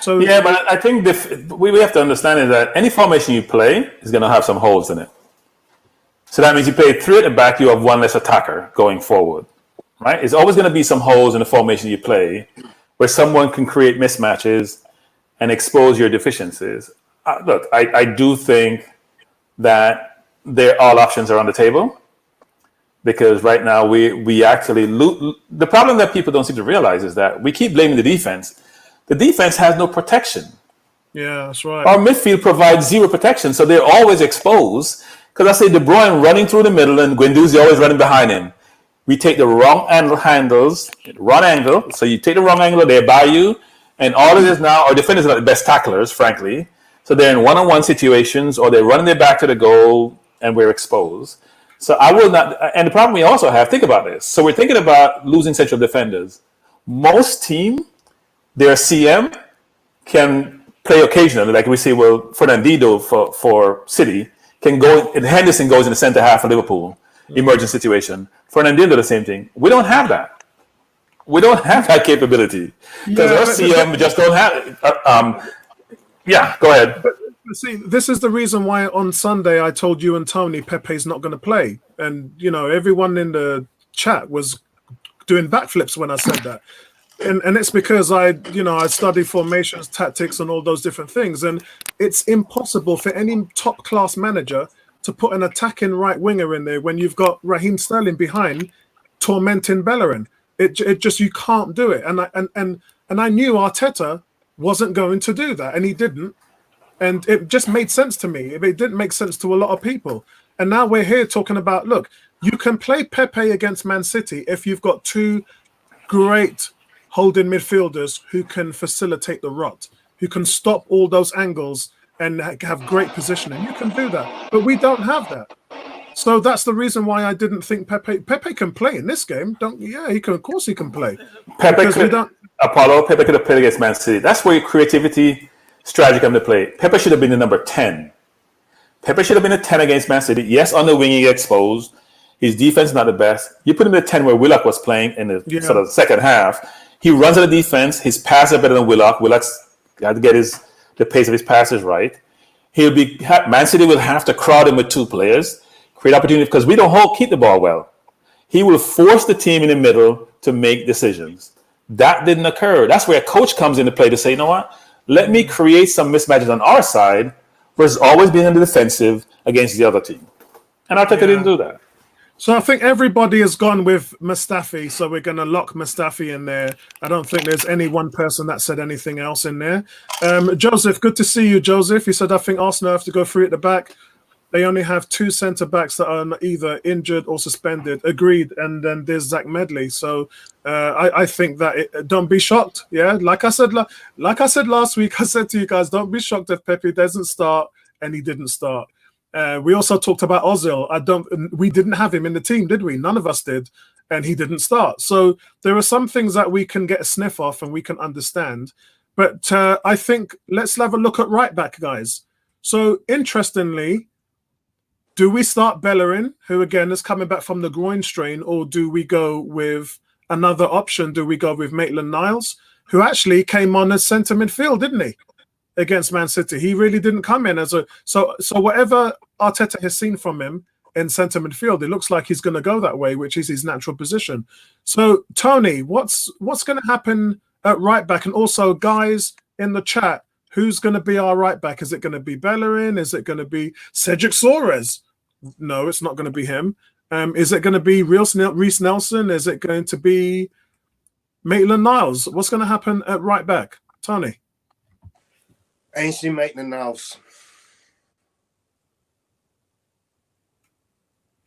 So yeah, but I think we have to understand is that any formation you play is going to have some holes in it. So that means you play 3 at the back, you have 1 less attacker going forward, right? It's always going to be some holes in the formation you play where someone can create mismatches and expose your deficiencies. Look, I do think that all options are on the table, because right now we actually the problem that people don't seem to realize is that we keep blaming the defense. the defense has no protection. Yeah, that's right. Our midfield provides zero protection, so they're always exposed. Because I say De Bruyne running through the middle and Guendouzi always running behind him. We take the wrong wrong angle. So you take the wrong angle, they're by you. And all it is now, our defenders are not the best tacklers, frankly. So they're in one-on-one situations, or they're running their back to the goal, and we're exposed. So I will not. And the problem we also have, think about this. So we're thinking about losing central defenders. Most team, their CM can play occasionally. Like we say, well, Fernandinho for City can go, and Henderson goes in the center half of Liverpool, emergent situation. Fernandinho, the same thing. We don't have that. We don't have that capability because our CM just don't have it. Yeah, go ahead. But see, this is the reason why on Sunday I told you and Tony Pepe's not going to play. And, everyone in the chat was doing backflips when I said that. And it's because I study formations, tactics, and all those different things. And it's impossible for any top-class manager to put an attacking right winger in there when you've got Raheem Sterling behind tormenting Bellerin. It just, you can't do it. And I knew Arteta wasn't going to do that, and he didn't. And it just made sense to me. It didn't make sense to a lot of people. And now we're here talking about, look, you can play Pepe against Man City if you've got two great holding midfielders who can facilitate the rot, who can stop all those angles and have great positioning. You can do that, but we don't have that. So that's the reason why I didn't think Pepe can play in this game. He can. Of course, he can play. Pepe could have played against Man City. That's where your creativity, strategy come to play. Pepe should have been the number 10. Pepe should have been a 10 against Man City. Yes, on the wing he exposed. His defense is not the best. You put him in the 10 where Willock was playing in the sort of second half. He runs at the defense. His passes are better than Willock. Willock's got to get the pace of his passes right. Man City will have to crowd him with two players, create opportunity because we don't keep the ball well. He will force the team in the middle to make decisions. That didn't occur. That's where a coach comes into play to say, you know what? Let me create some mismatches on our side versus always being in the defensive against the other team. And Arteta didn't do that. So I think everybody has gone with Mustafi, so we're going to lock Mustafi in there. I don't think there's any one person that said anything else in there. Joseph, good to see you, Joseph. He said, I think Arsenal have to go through at the back. They only have two centre-backs that are either injured or suspended. Agreed. And then there's Zach Medley. So I think that don't be shocked. Yeah, like I said last week, I said to you guys, don't be shocked if Pepe doesn't start, and he didn't start. We also talked about Ozil. We didn't have him in the team, did we? None of us did, and he didn't start. So there are some things that we can get a sniff off and we can understand. But I think let's have a look at right back, guys. So interestingly, do we start Bellerin, who again is coming back from the groin strain, or do we go with another option? Do we go with Maitland-Niles, who actually came on as centre midfield, didn't he? Against Man City, he really didn't come in as so whatever Arteta has seen from him in centre midfield, it looks like he's going to go that way, which is his natural position. So Tony, what's going to happen at right back? And also, guys in the chat, who's going to be our right back? Is it going to be Bellerin? Is it going to be Cedric Soares? No, it's not going to be him. Is it going to be Reece Nelson? Is it going to be Maitland-Niles? What's going to happen at right back, Tony? Ainsley Maitland-Niles.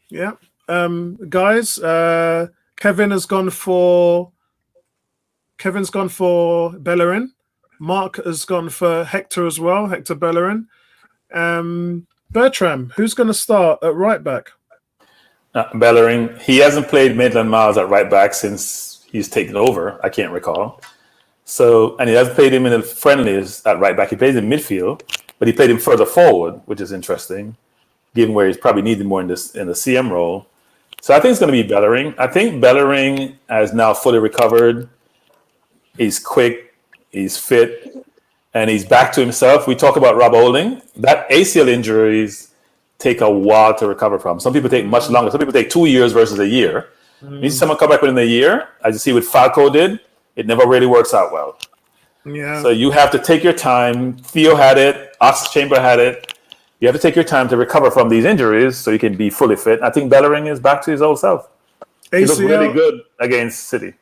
Yeah. Guys, Kevin's gone for Bellerin. Mark has gone for Hector as well, Hector Bellerin. Bertram, who's going to start at right back? Bellerin. He hasn't played Maitland-Niles at right back since he's taken over. I can't recall. So, and he hasn't played him in the friendlies at right back. He plays in midfield, but he played him further forward, which is interesting, given where he's probably needed more in the CM role. So I think it's going to be Bellerin. I think Bellerin has now fully recovered. He's quick, he's fit, and he's back to himself. We talk about Rob Holding. That ACL injuries take a while to recover from. Some people take much longer. Some people take 2 years versus a year. You see someone come back within a year, as you see what Falco did. It never really works out well. Yeah. So you have to take your time. Theo had it. Oxlade-Chamberlain had it. You have to take your time to recover from these injuries so you can be fully fit. I think Bellerin is back to his old self. He looked really good against City.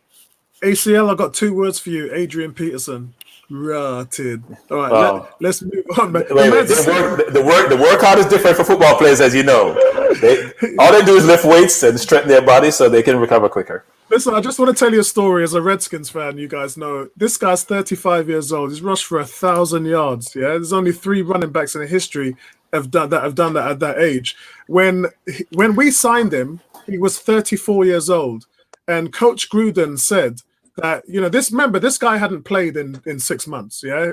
ACL, I got 2 words for you. Adrian Peterson. Rotted. All right, let's move on. Man. Wait. The workout is different for football players, as you know. All they do is lift weights and strengthen their body so they can recover quicker. Listen, I just want to tell you a story as a Redskins fan. You guys know this guy's 35 years old. He's rushed for 1,000 yards. Yeah, there's only 3 running backs in history have done that at that age. When we signed him, he was 34 years old, and Coach Gruden said that this guy hadn't played in 6 months. Yeah,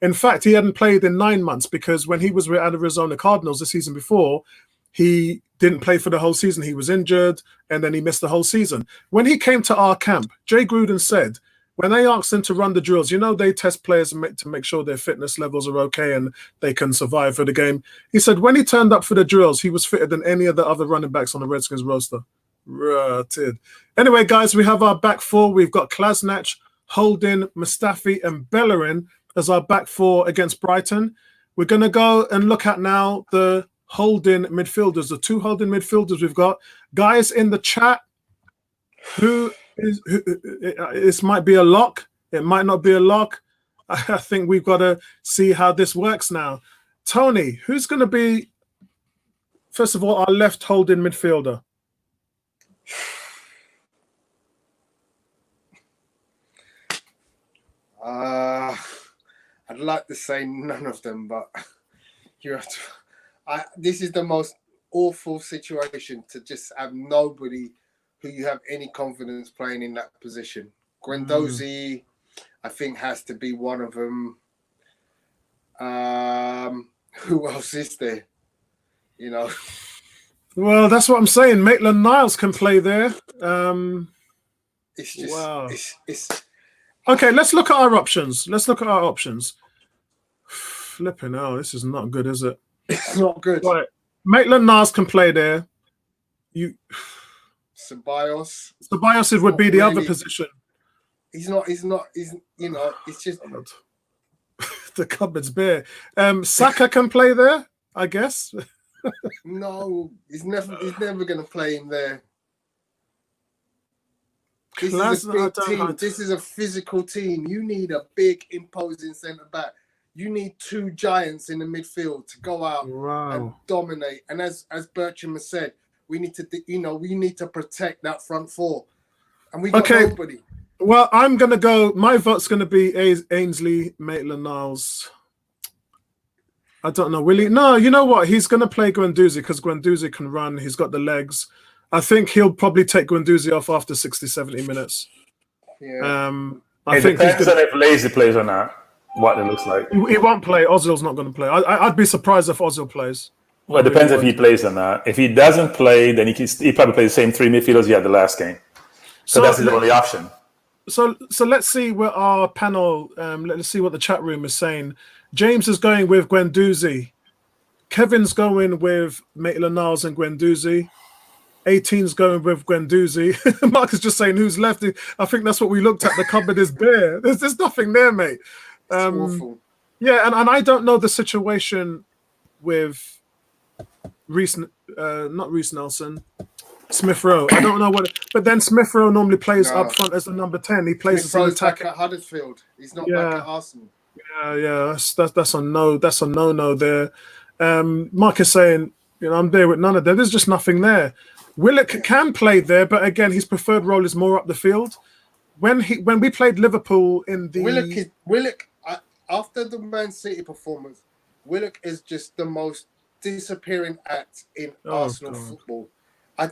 in fact, he hadn't played in 9 months because when he was with Arizona Cardinals the season before, he didn't play for the whole season. He was injured, and then he missed the whole season. When he came to our camp, Jay Gruden said, when they asked him to run the drills, they test players to make sure their fitness levels are okay and they can survive for the game. He said when he turned up for the drills, he was fitter than any of the other running backs on the Redskins roster. Rotted. Anyway, guys, we have our back 4. We've got Klasnach, Holding, Mustafi, and Bellerin as our back 4 against Brighton. We're going to go and look at now the holding midfielders, the 2 holding midfielders we've got. Guys in the chat, this might be a lock. It might not be a lock. I think we've got to see how this works now. Tony, who's going to be, first of all, our left holding midfielder? I'd like to say none of them, but you have to. This is the most awful situation to just have nobody who you have any confidence playing in that position. Guendouzi, I think, has to be one of them. Who else is there? Well, that's what I'm saying. Maitland-Niles can play there. It's just wow. It's okay. Let's look at our options. Flipping hell, this is not good, is it? It's not good. Right. Maitland-Niles can play there. Ceballos would be the other position. He's not. It's just the cupboard's bare. Saka can play there, I guess. No, he's never going to play him there. This is a big team. This is a physical team. You need a big, imposing centre back. You need 2 giants in the midfield to go out and dominate. And as Bertram has said, we need to protect that front 4, and we got nobody. Well, I'm gonna go. My vote's gonna be Ainsley Maitland-Niles. I don't know. Will he? No, you know what? He's gonna play Guendouzi because Guendouzi can run. He's got the legs. I think he'll probably take Guendouzi off after 60, 70 minutes. Yeah. I think depends on if Lazy plays or not. What it looks like. He won't play. Ozil's not going to play. I'd be surprised if Ozil plays. Well, it depends if he plays or not. If he doesn't play, then he probably plays the same 3 midfielders he had the last game. So that's the only option. So let's see what our panel. Let's see what the chat room is saying. James is going with Guendouzi. Kevin's going with Maitland-Niles and Guendouzi. 18's going with Guendouzi. Mark is just saying who's left. I think that's what we looked at. The cupboard is bare. There's nothing there, mate. Awful. Yeah, and I don't know the situation with not Reece Nelson, Smith Rowe. I don't know but then Smith Rowe normally plays up front as the number 10. He plays as an attacker at Huddersfield. He's not back at Arsenal. Yeah. That's a no. That's a no there. Mark is saying, I'm there with none of them. There's just nothing there. Willock can play there, but again, his preferred role is more up the field. When we played Liverpool in the Willock. After the Man City performance, Willock is just the most disappearing act in Arsenal football. I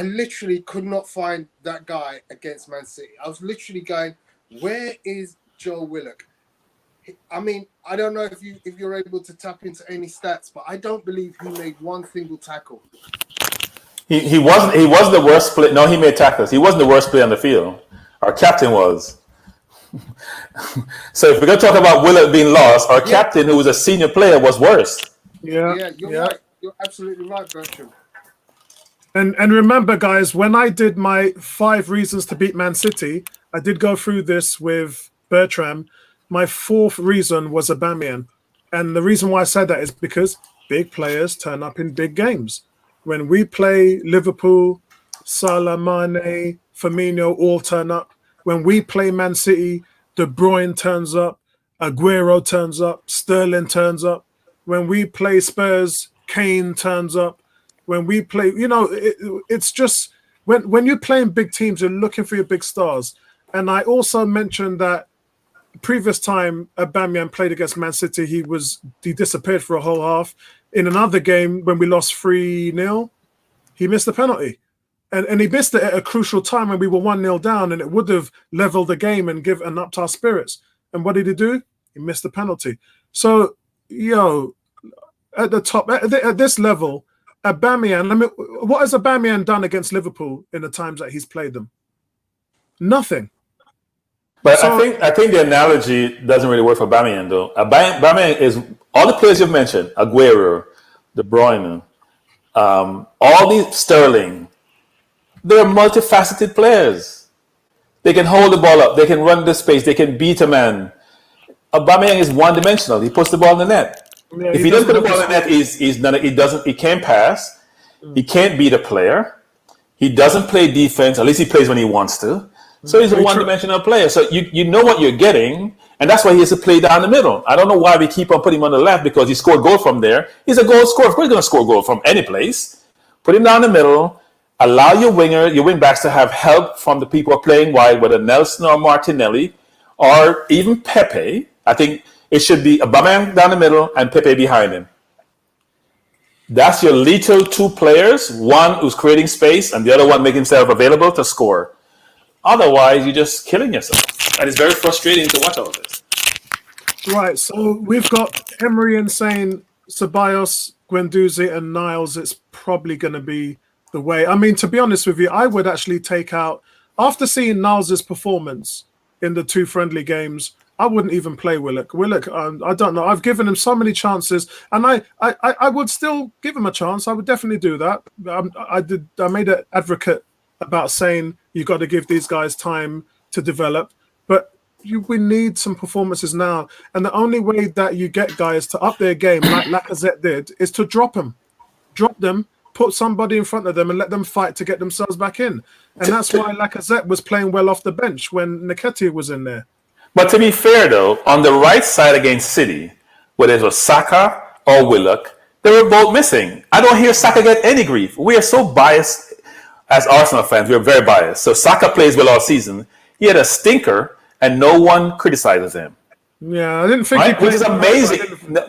literally could not find that guy against Man City. I was literally going, where is Joe Willock? I mean, I don't know if you're able to tap into any stats, but I don't believe he made one single tackle. He wasn't the worst player. No, he made tackles. He wasn't the worst player on the field. Our captain was. So if we're going to talk about Willock being lost, our captain, who was a senior player, was worse. Yeah, you're right. You're absolutely right, Bertram. And remember, guys, when I did my 5 reasons to beat Man City, I did go through this with Bertram. My 4th reason was Aubameyang. And the reason why I said that is because big players turn up in big games. When we play Liverpool, Salah, Mane, Firmino all turn up. when we play Man City, De Bruyne turns up, Aguero turns up, Sterling turns up. When we play Spurs, Kane turns up. When we play, it's just when you're playing big teams, you're looking for your big stars. And I also mentioned that previous time Aubameyang played against Man City, he disappeared for a whole half. In another game when we lost 3-0, he missed a penalty. And he missed it at a crucial time when we were 1-0 down, and it would have leveled the game and given upped our spirits. And what did he do? He missed the penalty. So, at the top, at this level, Aubameyang, what has Aubameyang done against Liverpool in the times that he's played them? Nothing. But I think the analogy doesn't really work for Aubameyang, though. Aubameyang is all the players you've mentioned: Aguero, De Bruyne, all these Sterling. They're multifaceted players. They can hold the ball up. They can run the space. They can beat a man. Aubameyang is one-dimensional. He puts the ball in the net. Yeah, if he doesn't put the ball in the net, he can't pass. He can't beat a player. He doesn't play defense. At least he plays when he wants to. So he's a one-dimensional player. So you know what you're getting, and that's why he has to play down the middle. I don't know why we keep on putting him on the left, because he scored goal from there. He's a goal scorer. Of course he's going to score goal from any place. Put him down the middle. Allow your wing backs to have help from the people who are playing wide, whether Nelson or Martinelli or even Pepe. I think it should be Aubameyang down the middle and Pepe behind him. That's your lethal two players, one who's creating space and the other one making himself available to score. Otherwise, you're just killing yourself. And it's very frustrating to watch all this. Right, so we've got Emery and saying Ceballos, Guendouzi and Niles. It's probably going to be the way. I mean, to be honest with you, I would actually take out, after seeing Niles' performance in the two friendly games, I wouldn't even play Willock. I don't know. I've given him so many chances, and I would still give him a chance. I would definitely do that. I made an advocate about saying you got to give these guys time to develop, but we need some performances now. And the only way that you get guys to up their game, like Lacazette did, is to drop them, put somebody in front of them and let them fight to get themselves back in. And that's why Lacazette was playing well off the bench when Nketiah was in there. But to be fair, though, on the right side against City, whether it was Saka or Willock, they were both missing. I don't hear Saka get any grief. We are so biased as Arsenal fans. We are very biased. So Saka plays well all season. He had a stinker, and no one criticizes him. Yeah, I didn't think he played. Which is amazing.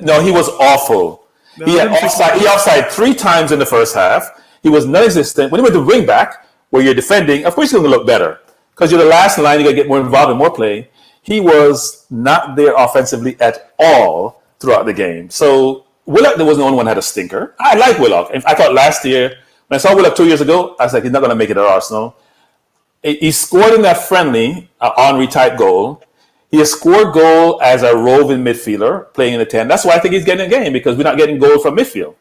No, he was awful. No, he offside 3 times in the first half. He was non-existent. When he went to wing back, where you're defending, of course you're going to look better because you're the last line. You got to get more involved and more play. He was not there offensively at all throughout the game. So Willock, there was the only one who had a stinker. I like Willock. I thought last year, when I saw Willock 2 years ago, I was like, he's not going to make it at Arsenal. He scored in that friendly Henry type goal. He has scored goal as a roving midfielder playing in the 10. That's why I think he's getting a game, because we're not getting goal from midfield.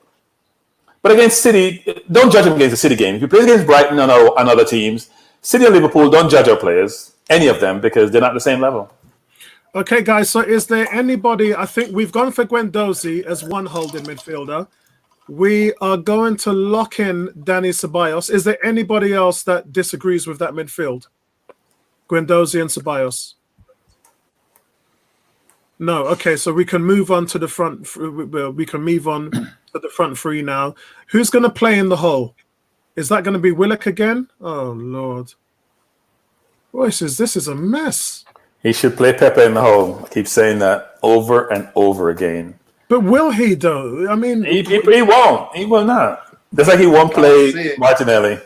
But against City, don't judge him against the City game. If he plays against Brighton and other teams, City and Liverpool, don't judge our players, any of them, because they're not the same level. Okay, guys, so is there anybody, I think we've gone for Guendouzi as one holding midfielder. We are going to lock in Dani Ceballos. Is there anybody else that disagrees with that midfield? Guendouzi and Ceballos? No. Okay, so we can move on to the front. We can move on to the front three now. Who's going to play in the hole? Is that going to be Willock again? Oh, Lord. This is a mess. He should play Pepe in the hole. I keep saying that over and over again. But will he, though? I mean... He won't. He will not. Just like he won't play Martinelli.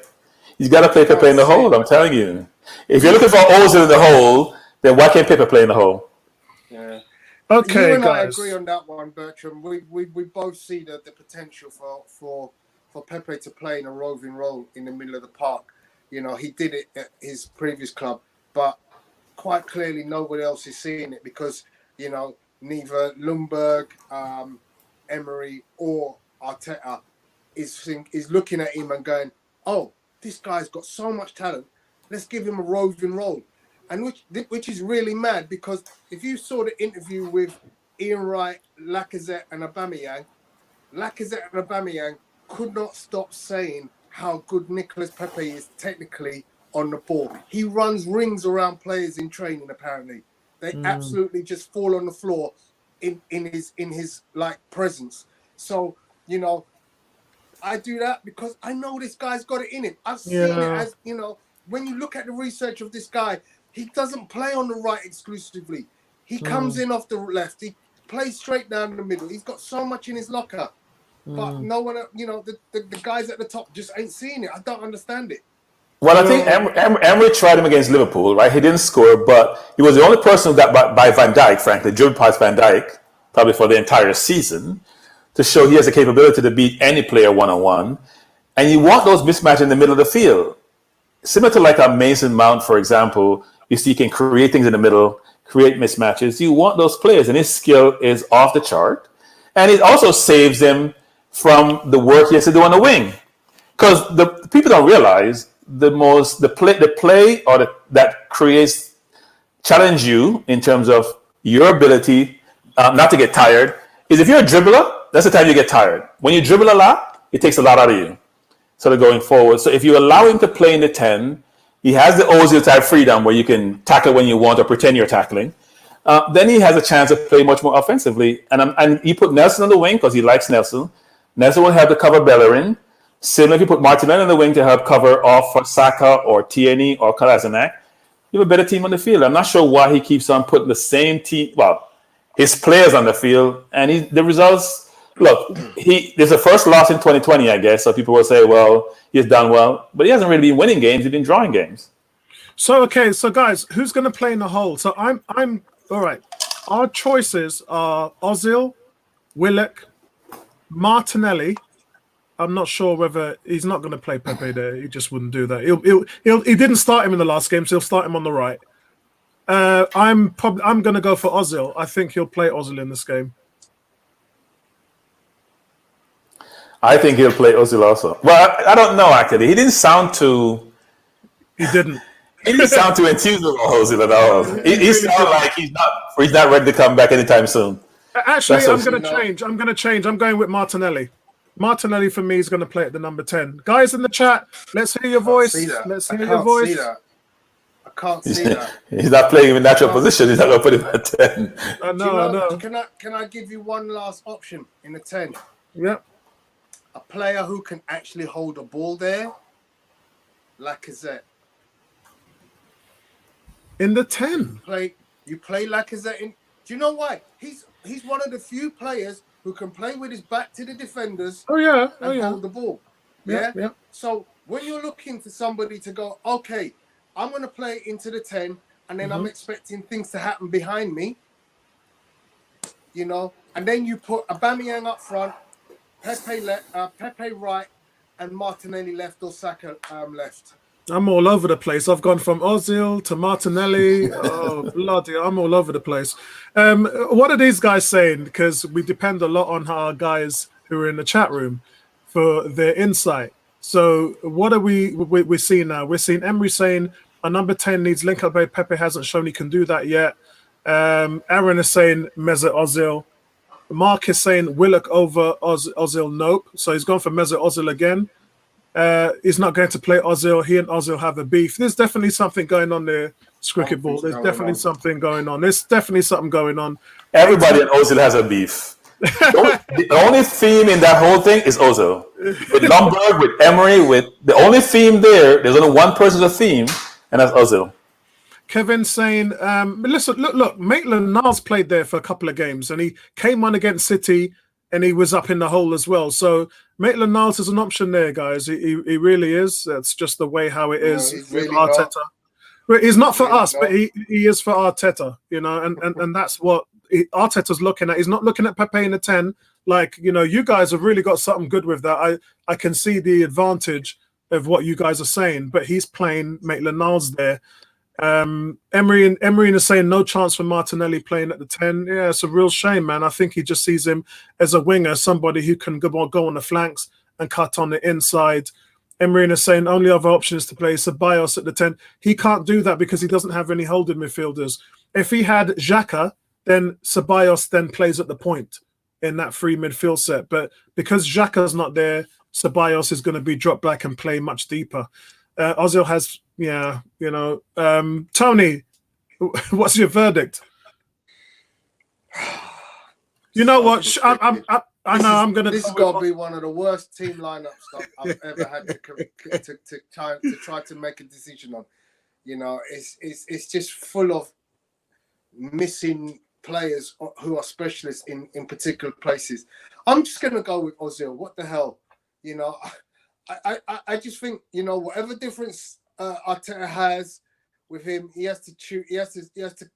He's got to play Pepe in the hole, I'm telling you. If you're looking for Ozil in the hole, then why can't Pepe play in the hole? Yeah. Okay, you and guys. I agree on that one, Bertram. We both see the potential for Pepe to play in a roving role in the middle of the park. You know, he did it at his previous club, but quite clearly nobody else is seeing it because, you know, neither Ljungberg, Emery or Arteta is looking at him and going, oh, this guy's got so much talent. Let's give him a roving role. And which is really mad, because if you saw the interview with Ian Wright, Lacazette and Aubameyang could not stop saying how good Nicolas Pepe is technically on the ball. He runs rings around players in training. Apparently, they absolutely just fall on the floor in his like presence. So I do that because I know this guy's got it in him. I've seen it as when you look at the research of this guy, he doesn't play on the right exclusively. He comes in off the left. He plays straight down the middle. He's got so much in his locker. But no one, the guys at the top just ain't seeing it. I don't understand it. Well, I think Emery tried him against Liverpool, right? He didn't score, but he was the only person who got by Van Dijk, frankly, driven past Van Dijk, probably for the entire season, to show he has the capability to beat any player one-on-one. And you want those mismatches in the middle of the field. Similar to like a Mason Mount, for example, you see he can create things in the middle, create mismatches. You want those players, and his skill is off the chart. And it also saves him from the work he has to do on the wing. Because the people don't realize the play that creates challenge you in terms of your ability not to get tired is if you're a dribbler, that's the time you get tired. When you dribble a lot, it takes a lot out of you. Sort of going forward. So if you allow him to play in the 10, he has the Ozil type freedom where you can tackle when you want or pretend you're tackling. Then he has a chance to play much more offensively. And you put Nelson on the wing because he likes Nelson. Nelson will help to cover Bellerin. Similarly, if you put Martinelli on the wing to help cover off for Saka or Tierney or Kolasinac, you have a better team on the field. I'm not sure why he keeps on putting the same team, his players on the field. And the results, look, there's a first loss in 2020, I guess. So people will say, well, he's done well. But he hasn't really been winning games. He's been drawing games. So guys, who's going to play in the hole? So I'm all right. Our choices are Ozil, Willock, Martinelli. I'm not sure whether he's not going to play Pepe there. He just wouldn't do that. He didn't start him in the last game, so he'll start him on the right. I'm going to go for Ozil. I think he'll play Ozil in this game. I think he'll play Ozil also. Well, I don't know actually. He didn't sound too. He didn't. He didn't sound too enthused about Ozil at all. He sounded like he's not ready to come back anytime soon. Actually, I'm going to change. I'm going with Martinelli. Martinelli for me is going to play at the number 10. Guys in the chat, let's hear your voice. Let's hear your voice. I can't see that. He's not playing in a natural position. He's not going to put him at 10. I know. Can I give you one last option in the 10? Yeah. A player who can actually hold a ball there, Lacazette. In the 10. You play Lacazette in. Do you know why? He's one of the few players who can play with his back to the defenders and hold the ball. Yeah? So when you're looking for somebody to go, okay, I'm going to play into the 10 and then I'm expecting things to happen behind me, and then you put Aubameyang up front, Pepe right, and Martinelli left or Saka left. I'm all over the place. I've gone from Ozil to Martinelli. Oh, bloody! I'm all over the place. What are these guys saying? Because we depend a lot on our guys who are in the chat room for their insight. So what are we seeing now? We're seeing Emery saying a number 10 needs link up. Pepe hasn't shown he can do that yet. Aaron is saying Mesut Ozil. Mark is saying Willock over Ozil. Nope. So he's gone for Mesut Ozil again. He's not going to play Ozil. He and Ozil have a beef. There's definitely something going on there, Cricket Ball. There's definitely something going on. There's definitely something going on. Everybody and Ozil has a beef. The only theme in that whole thing is Ozil. With Lombard, with Emery, with the only theme there's only one person's a theme, and that's Ozil. Kevin saying, listen, look, Maitland-Niles played there for a couple of games, and he came on against City, and he was up in the hole as well. So Maitland-Niles is an option there, guys. He really is. That's just the way how it is with really Arteta. But he's not for us, but he is for Arteta, and that's what Arteta's looking at. He's not looking at Pepe in the 10. Like, you guys have really got something good with that. I can see the advantage of what you guys are saying, but he's playing Maitland-Niles there. Emery is saying no chance for Martinelli playing at the 10. Yeah, it's a real shame, man. I think he just sees him as a winger, somebody who can go on the flanks and cut on the inside. Emery is saying only other option is to play Ceballos at the 10. He can't do that because he doesn't have any holding midfielders. If he had Xhaka, then Ceballos then plays at the point in that free midfield set. But because Xhaka's not there, Ceballos is going to be dropped back and play much deeper. Ozil has Yeah, Tony, what's your verdict? You know what? I know I'm gonna. This has got to be one of the worst team lineups I've ever had to try to make a decision on. It's just full of missing players who are specialists in particular places. I'm just gonna go with Ozil. What the hell? I just think whatever difference Arteta has with him, he has to choose. He has to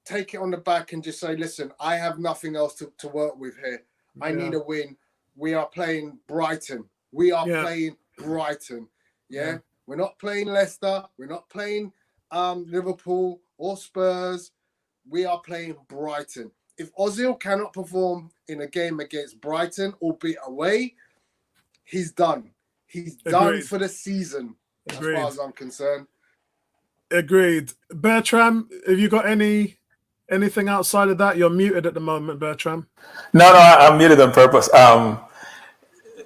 take it on the back and just say, listen, I have nothing else to work with here. I need a win. We are playing Brighton. Playing Brighton. Yeah? We're not playing Leicester. We're not playing Liverpool or Spurs. We are playing Brighton. If Ozil cannot perform in a game against Brighton, albeit away, he's done. He's done for the season, as far as I'm concerned. Agreed. Bertram, have you got anything outside of that? You're muted at the moment, Bertram. No, I'm muted on purpose.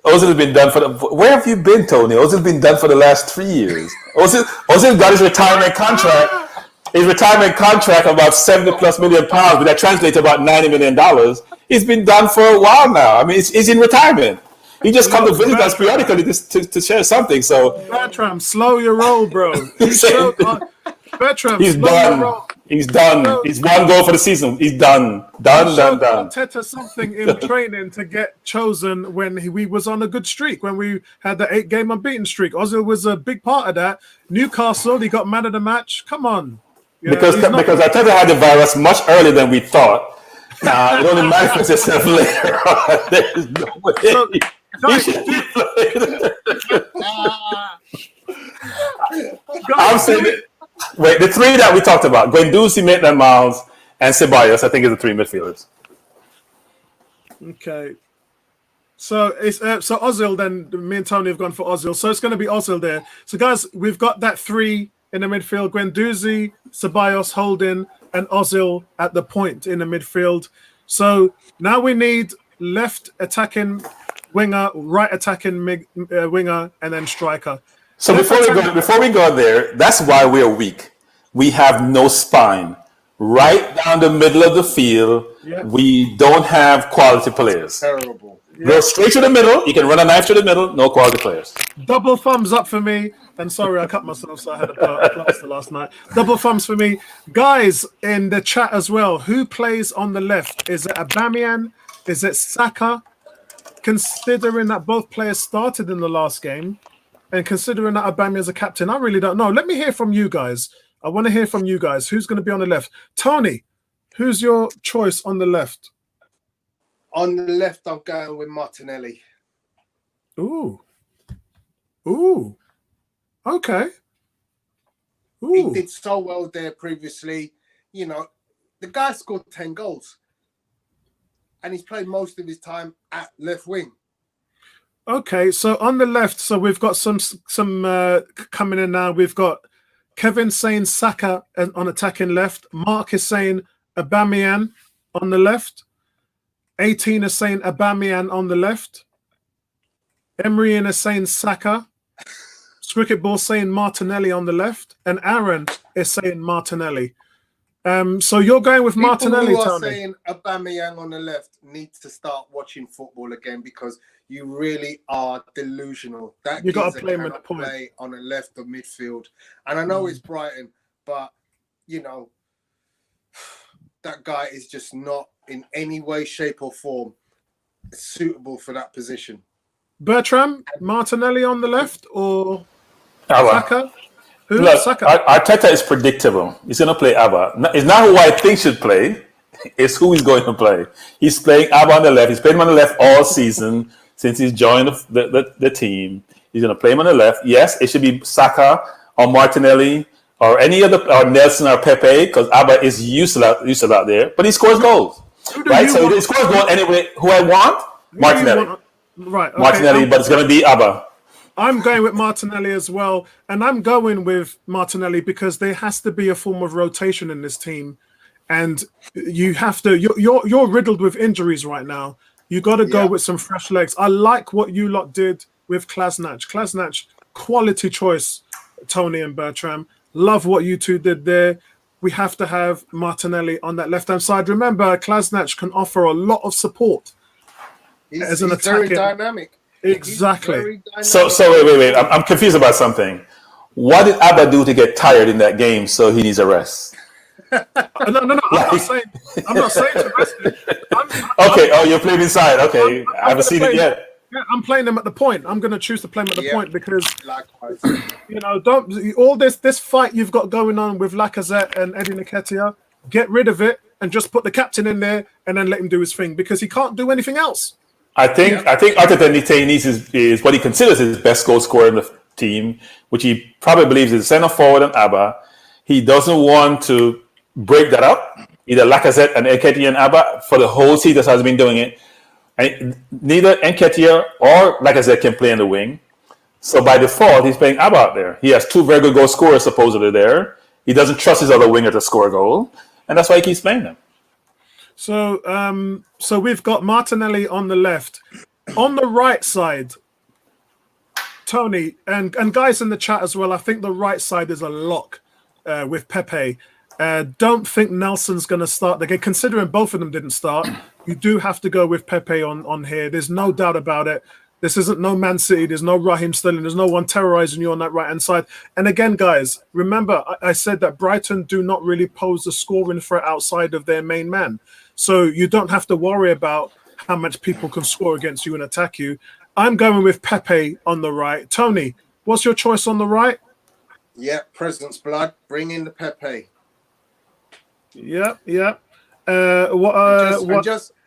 Ozil's been done where have you been, Tony? Ozil's been done for the last 3 years. Ozil got his retirement contract. His retirement contract of about £70+ million, but that translates to about $90 million. He's been done for a while now. I mean, he's in retirement. He just comes to visit us periodically to share something. So Bertram, slow your roll, bro. Bertram, he's done. He's done. He's one goal for the season. He's done. Done. Arteta something in training to get chosen when we was on a good streak, when we had the 8-game unbeaten streak. Ozil was a big part of that. Newcastle, he got man of the match. Come on. Because Arteta had the virus much earlier than we thought. It only manifests itself later on. There's no way. I'm saying, wait, the three that we talked about, Guendouzi, Maitland-Niles, and Ceballos, I think is the three midfielders. Okay. So it's so Ozil, then me and Tony have gone for Ozil. So it's going to be Ozil there. So guys, we've got that three in the midfield: Guendouzi, Ceballos, Holding, and Ozil at the point in the midfield. So now we need left attacking winger, right attacking winger, and then striker. So before we go there, that's why we're weak. We have no spine. Right down the middle of the field, we don't have quality players. Terrible. Go straight to the middle. You can run a knife to the middle. No quality players. Double thumbs up for me. And sorry, I cut myself, so I had a plaster last night. Double thumbs for me. Guys in the chat as well, who plays on the left? Is it Aubameyang? Is it Saka? Considering that both players started in the last game, and considering that Aubameyang is a captain, I really don't know. Let me hear from you guys. I want to hear from you guys. Who's going to be on the left? Tony, who's your choice on the left? On the left, I'm going with Martinelli. Ooh. Okay. Ooh. He did so well there previously. You know, the guy scored 10 goals. And he's played most of his time at left wing. Okay, so on the left, so we've got some coming in now. We've got Kevin saying Saka on attacking left. Mark is saying Aubameyang on the left. 18 is saying Aubameyang on the left. Emery is saying Saka. Cricket Ball saying Martinelli on the left. And Aaron is saying Martinelli. So you're going with Martinelli, People who are Tony. saying Aubameyang on the left need to start watching football again, because you really are delusional. That You got to play him at the cannot point. play on the left of midfield. And I know it's Brighton, but you know, that guy is just not in any way, shape, or form suitable for that position. Bertram, Martinelli on the left or Abba. Saka? Who? Look, Saka. Arteta is predictable. He's going to play Abba. It's not who I think should play. It's who he's going to play. He's playing Abba on the left. He's played him on the left all season since he's joined the team. He's going to play him on the left. Yes, it should be Saka or Martinelli or any other, or Nelson or Pepe, because Abba is used to that there. But he scores goals, right? So he scores goals anyway. Who I want? Martinelli. Right. Okay. Martinelli, but it's going to be Abba. I'm going with Martinelli as well. And I'm going with Martinelli because there has to be a form of rotation in this team. And you have to, you're riddled with injuries right now. You got to go with some fresh legs. I like what you lot did with Klasnach. Klasnach, quality choice, Tony and Bertram. Love what you two did there. We have to have Martinelli on that left-hand side. Remember, Klasnach can offer a lot of support as an very attacker. dynamic. Exactly. So wait. I'm confused about something. What did Abba do to get tired in that game so he needs a rest? No. I'm not saying to rest him. Okay. You're playing inside. Okay. I haven't seen it yet. Yeah, I'm playing him at the point. I'm going to choose to play him at the point because, likewise. don't all this fight you've got going on with Lacazette and Eddie Nketiah, get rid of it and just put the captain in there and then let him do his thing because he can't do anything else. I think Arteta needs is what he considers his best goal scorer in the team, which he probably believes is center forward and Abba. He doesn't want to break that up, either Lacazette and Nketiah and Abba for the whole season has been doing it. And neither Nketiah or Lacazette can play in the wing. So by default, he's playing Abba out there. He has two very good goal scorers supposedly there. He doesn't trust his other winger to score a goal, and that's why he keeps playing them. So we've got Martinelli on the left. On the right side, Tony, and guys in the chat as well, I think the right side is a lock with Pepe. Don't think Nelson's going to start the game. Considering both of them didn't start, you do have to go with Pepe on here. There's no doubt about it. This isn't no Man City. There's no Raheem Sterling. There's no one terrorizing you on that right-hand side. And again, guys, remember, I said that Brighton do not really pose the scoring threat outside of their main man. So you don't have to worry about how much people can score against you and attack you. I'm going with Pepe on the right. Tony, what's your choice on the right? Yeah, President's blood. Bring in the Pepe. Yeah.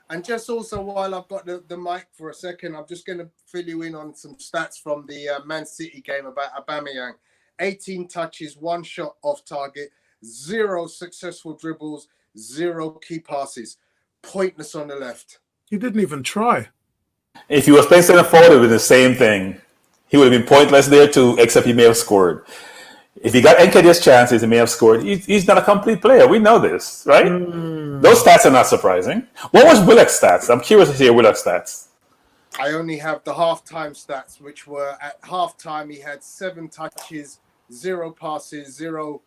And just also while I've got the mic for a second, I'm just going to fill you in on some stats from the Man City game about Aubameyang. 18 touches, 1 shot off target, 0 successful dribbles, 0 key passes. Pointless on the left. He didn't even try. If he was playing center forward, it would be the same thing. He would have been pointless there too, except he may have scored. If he got Nketiah's chances, he may have scored. He's not a complete player. We know this, right? Those stats are not surprising. What was Willock's stats? I'm curious to hear Willock's stats. I only have the halftime stats, which were at halftime he had 7 touches, 0 passes, 0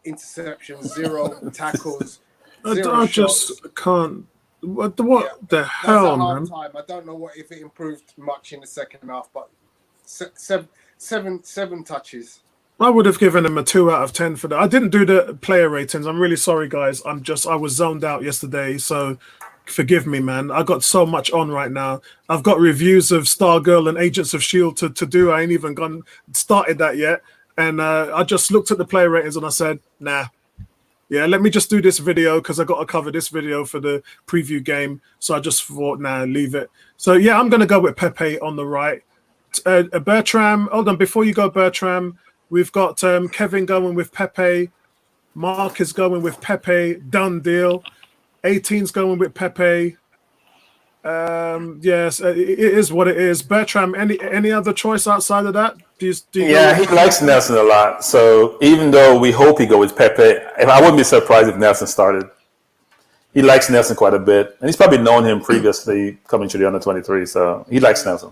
interceptions, 0 tackles, 0 I shots. just can't. What the hell, man? Halftime. I don't know if it improved much in the second half, but seven touches. I would have given him a 2 out of 10 for that. I didn't do the player ratings. I'm really sorry, guys. I was zoned out yesterday, so forgive me, man. I got so much on right now. I've got reviews of Stargirl and Agents of S.H.I.E.L.D. to do. I ain't even started that yet. And I just looked at the player ratings and I said, nah. Yeah, let me just do this video because I got to cover this video for the preview game. So I just thought, nah, leave it. So, yeah, I'm going to go with Pepe on the right. Bertram, hold on. Before you go, Bertram, we've got Kevin going with Pepe. Mark is going with Pepe. Done deal. 18's going with Pepe. Yes, it is what it is. Bertram, any other choice outside of that? Do you he likes Nelson a lot. So even though we hope he go with Pepe, I wouldn't be surprised if Nelson started. He likes Nelson quite a bit. And he's probably known him previously coming to the under-23. So he likes Nelson.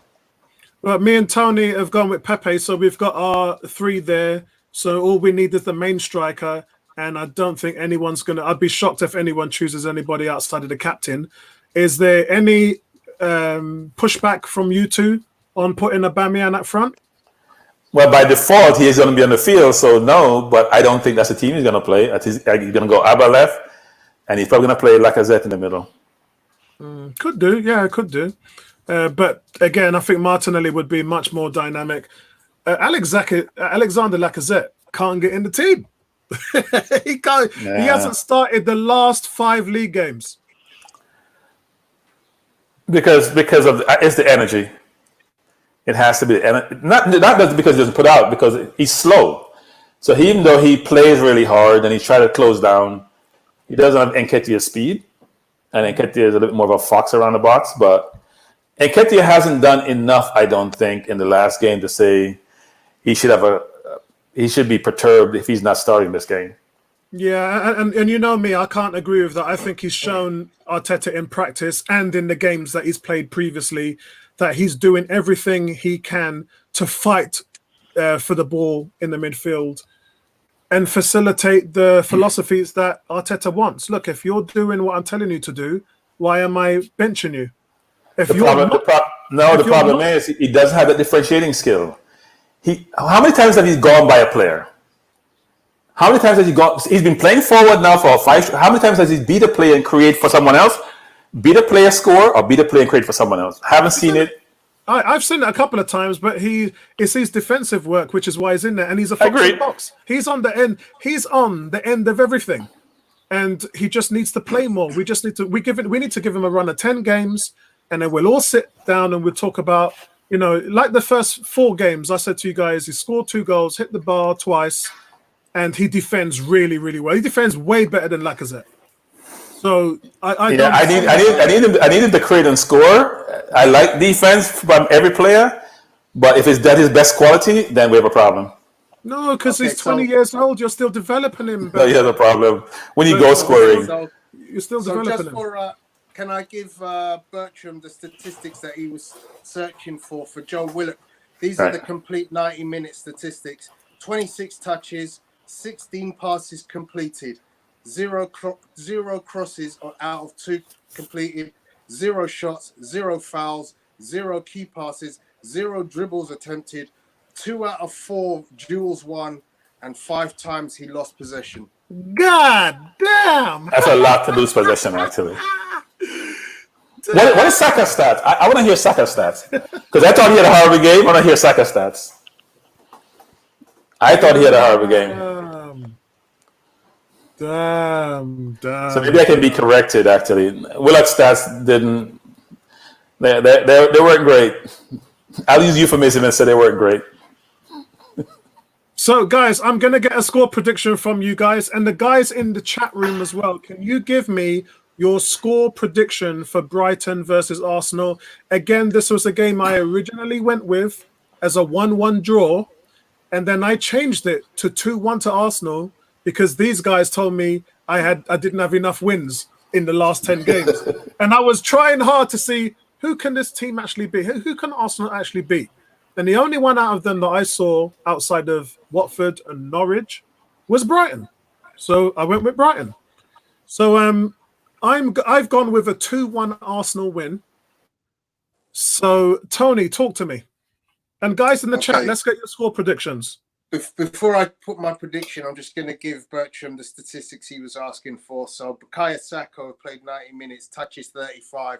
Well, me and Tony have gone with Pepe, so we've got our 3 there. So all we need is the main striker, and I don't think anyone's going to... I'd be shocked if anyone chooses anybody outside of the captain. Is there any pushback from you two on putting Aubameyang up front? Well, by default, he is going to be on the field, so no, but I don't think that's the team he's going to play. He's going to go Abba left, and he's probably going to play Lacazette in the middle. Could do, yeah, could do. But again, I think Martinelli would be much more dynamic. Alexander Lacazette can't get in the team. He can't. Yeah. He hasn't started the last 5 league games because of it's the energy. It has to be not just because he doesn't put out, because he's slow. So even though he plays really hard and he tries to close down, he doesn't have Nketiah's speed, and Nketiah is a little more of a fox around the box, but. And Nketiah hasn't done enough, I don't think, in the last game to say he should be perturbed if he's not starting this game. Yeah, and you know me, I can't agree with that. I think he's shown Arteta in practice and in the games that he's played previously that he's doing everything he can to fight for the ball in the midfield and facilitate the philosophies that Arteta wants. Look, if you're doing what I'm telling you to do, why am I benching you? If The problem is he doesn't have that differentiating skill. How many times have he gone by a player? How many times has he gone? He's been playing forward now for 5. How many times has he beat a player and create for someone else? Beat a player, score, or beat a player and create for someone else? Haven't seen it. I've seen it a couple of times, but it's his defensive work, which is why he's in there, and he's a fox in the box. He's on the end. He's on the end of everything, and he just needs to play more. We just need to. We need to give him a run of 10 games, and then we'll all sit down and we'll talk about, like the first 4 games. I said to you guys, he scored 2 goals, hit the bar twice, and he defends really, really well. He defends way better than Lacazette. So I need him to create and score. I like defense from every player, but if that is best quality, then we have a problem. No, because he's 20 years old. You're still developing him. No, you have a problem when you go scoring. You're still developing him. Can I give Bertram the statistics that he was searching for Joe Willock? These are the complete 90-minute statistics. 26 touches, 16 passes completed. 0 crosses out of 2 completed, 0 shots, 0 fouls, 0 key passes, 0 dribbles attempted, 2 out of 4 duels won, and 5 times he lost possession. God damn! That's a lot to lose possession, actually. What is Saka's stats? I want to hear Saka's stats. Because I thought he had a horrible game. I want to hear Saka's stats. I thought he had a horrible game. Damn. So maybe I can be corrected. Actually, Willock's stats didn't. They weren't great. I'll use euphemism and say they weren't great. So, guys, I'm gonna get a score prediction from you guys and the guys in the chat room as well. Can you give me your score prediction for Brighton versus Arsenal? Again, this was a game I originally went with as a 1-1 draw, and then I changed it to 2-1 to Arsenal, because these guys told me I didn't have enough wins in the last 10 games. And I was trying hard to see who can this team actually beat? Who can Arsenal actually beat? And the only one out of them that I saw outside of Watford and Norwich was Brighton. So I went with Brighton. So I've gone with a 2-1 Arsenal win. So Tony, talk to me. And guys in the chat, let's get your score predictions. Before I put my prediction, I'm just going to give Bertram the statistics he was asking for. So Bukayo Saka played 90 minutes, touches 35,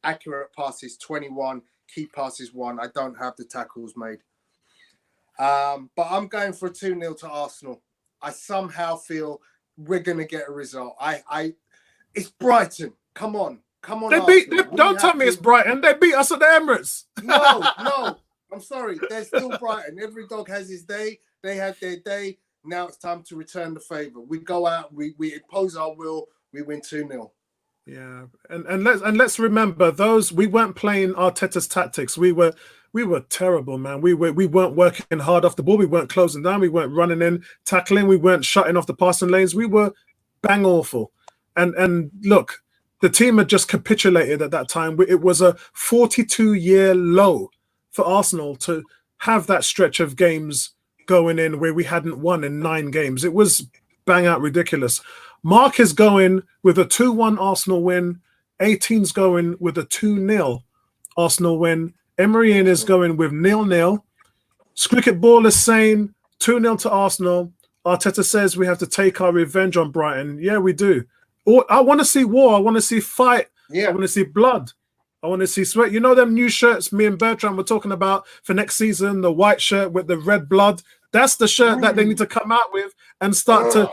accurate passes 21, key passes 1. I don't have the tackles made. But I'm going for a 2-0 to Arsenal. I somehow feel we're going to get a result. It's Brighton. Come on. Don't tell me it's Brighton. They beat us at the Emirates. No. I'm sorry. They're still Brighton. Every dog has his day. They had their day. Now it's time to return the favor. We go out. We impose our will. We win 2-0. Yeah, and let's remember we weren't playing Arteta's tactics. We were terrible, man. We weren't working hard off the ball. We weren't closing down. We weren't running in, tackling. We weren't shutting off the passing lanes. We were bang awful. And look, the team had just capitulated at that time. It was a 42-year low for Arsenal to have that stretch of games going in where we hadn't won in 9 games. It was bang out ridiculous. Mark is going with a 2-1 Arsenal win. 18's going with a 2-0 Arsenal win. Emery is going with 0-0. Cricket Ball is saying 2-0 to Arsenal. Arteta says we have to take our revenge on Brighton. Yeah, we do. I want to see war. I want to see fight. Yeah. I want to see blood. I want to see sweat. You know them new shirts me and Bertrand were talking about for next season, the white shirt with the red blood? That's the shirt that they need to come out with and start to...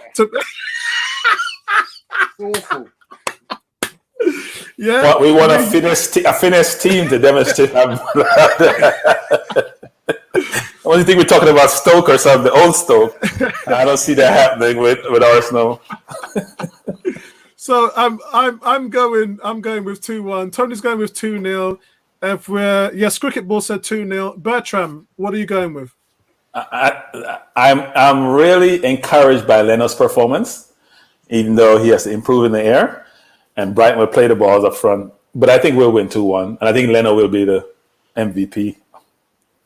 Awful. Yeah. Well, we want a finished team to demonstrate. What do you think we're talking about, Stoke or something? The old Stoke. I don't see that happening with Arsenal. So I'm going with 2-1. Tony's going with 2-0. Cricket Ball said 2-0. Bertram, what are you going with? I'm really encouraged by Leno's performance, even though he has to improve in the air, and Brighton will play the balls up front. But I think we'll win 2-1, and I think Leno will be the MVP.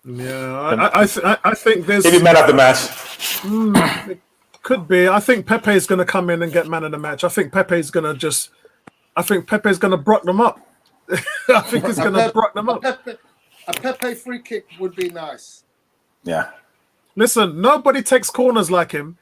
Yeah, I think there's Maybe man of the match. it could be. I think Pepe is going to come in and get man of the match. I think Pepe is going to brock them up. I think he's going to brock them up. A Pepe free kick would be nice. Yeah. Listen, nobody takes corners like him.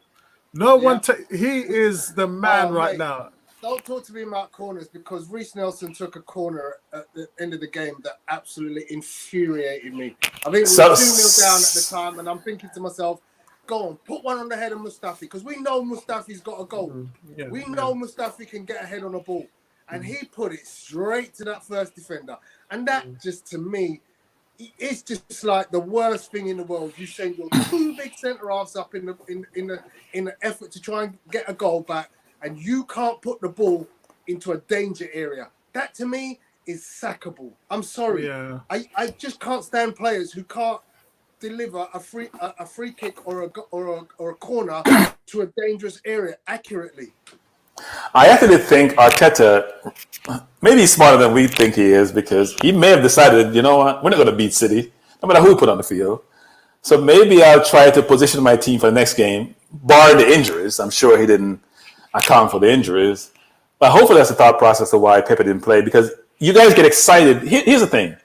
No one. He is the man right now. Don't talk to me about corners, because Reece Nelson took a corner at the end of the game that absolutely infuriated me. I think we were 2-0 down at the time, and I'm thinking to myself, go on, put one on the head of Mustafi, because we know Mustafi's got a goal. We know Mustafi can get a head on a ball. And he put it straight to that first defender. And that just, to me, it's just like the worst thing in the world. You send your two big centre-halves up in the effort to try and get a goal back, and you can't put the ball into a danger area. That, to me, is sackable. I'm sorry. Yeah. I just can't stand players who can't deliver a free kick or a corner to a dangerous area accurately. I actually think Arteta, maybe he's smarter than we think he is, because he may have decided, you know what, we're not going to beat City, no matter who we put on the field. So maybe I'll try to position my team for the next game, barring the injuries. I'm sure he didn't account for the injuries. But hopefully that's the thought process of why Pepe didn't play, because you guys get excited. Here's the thing.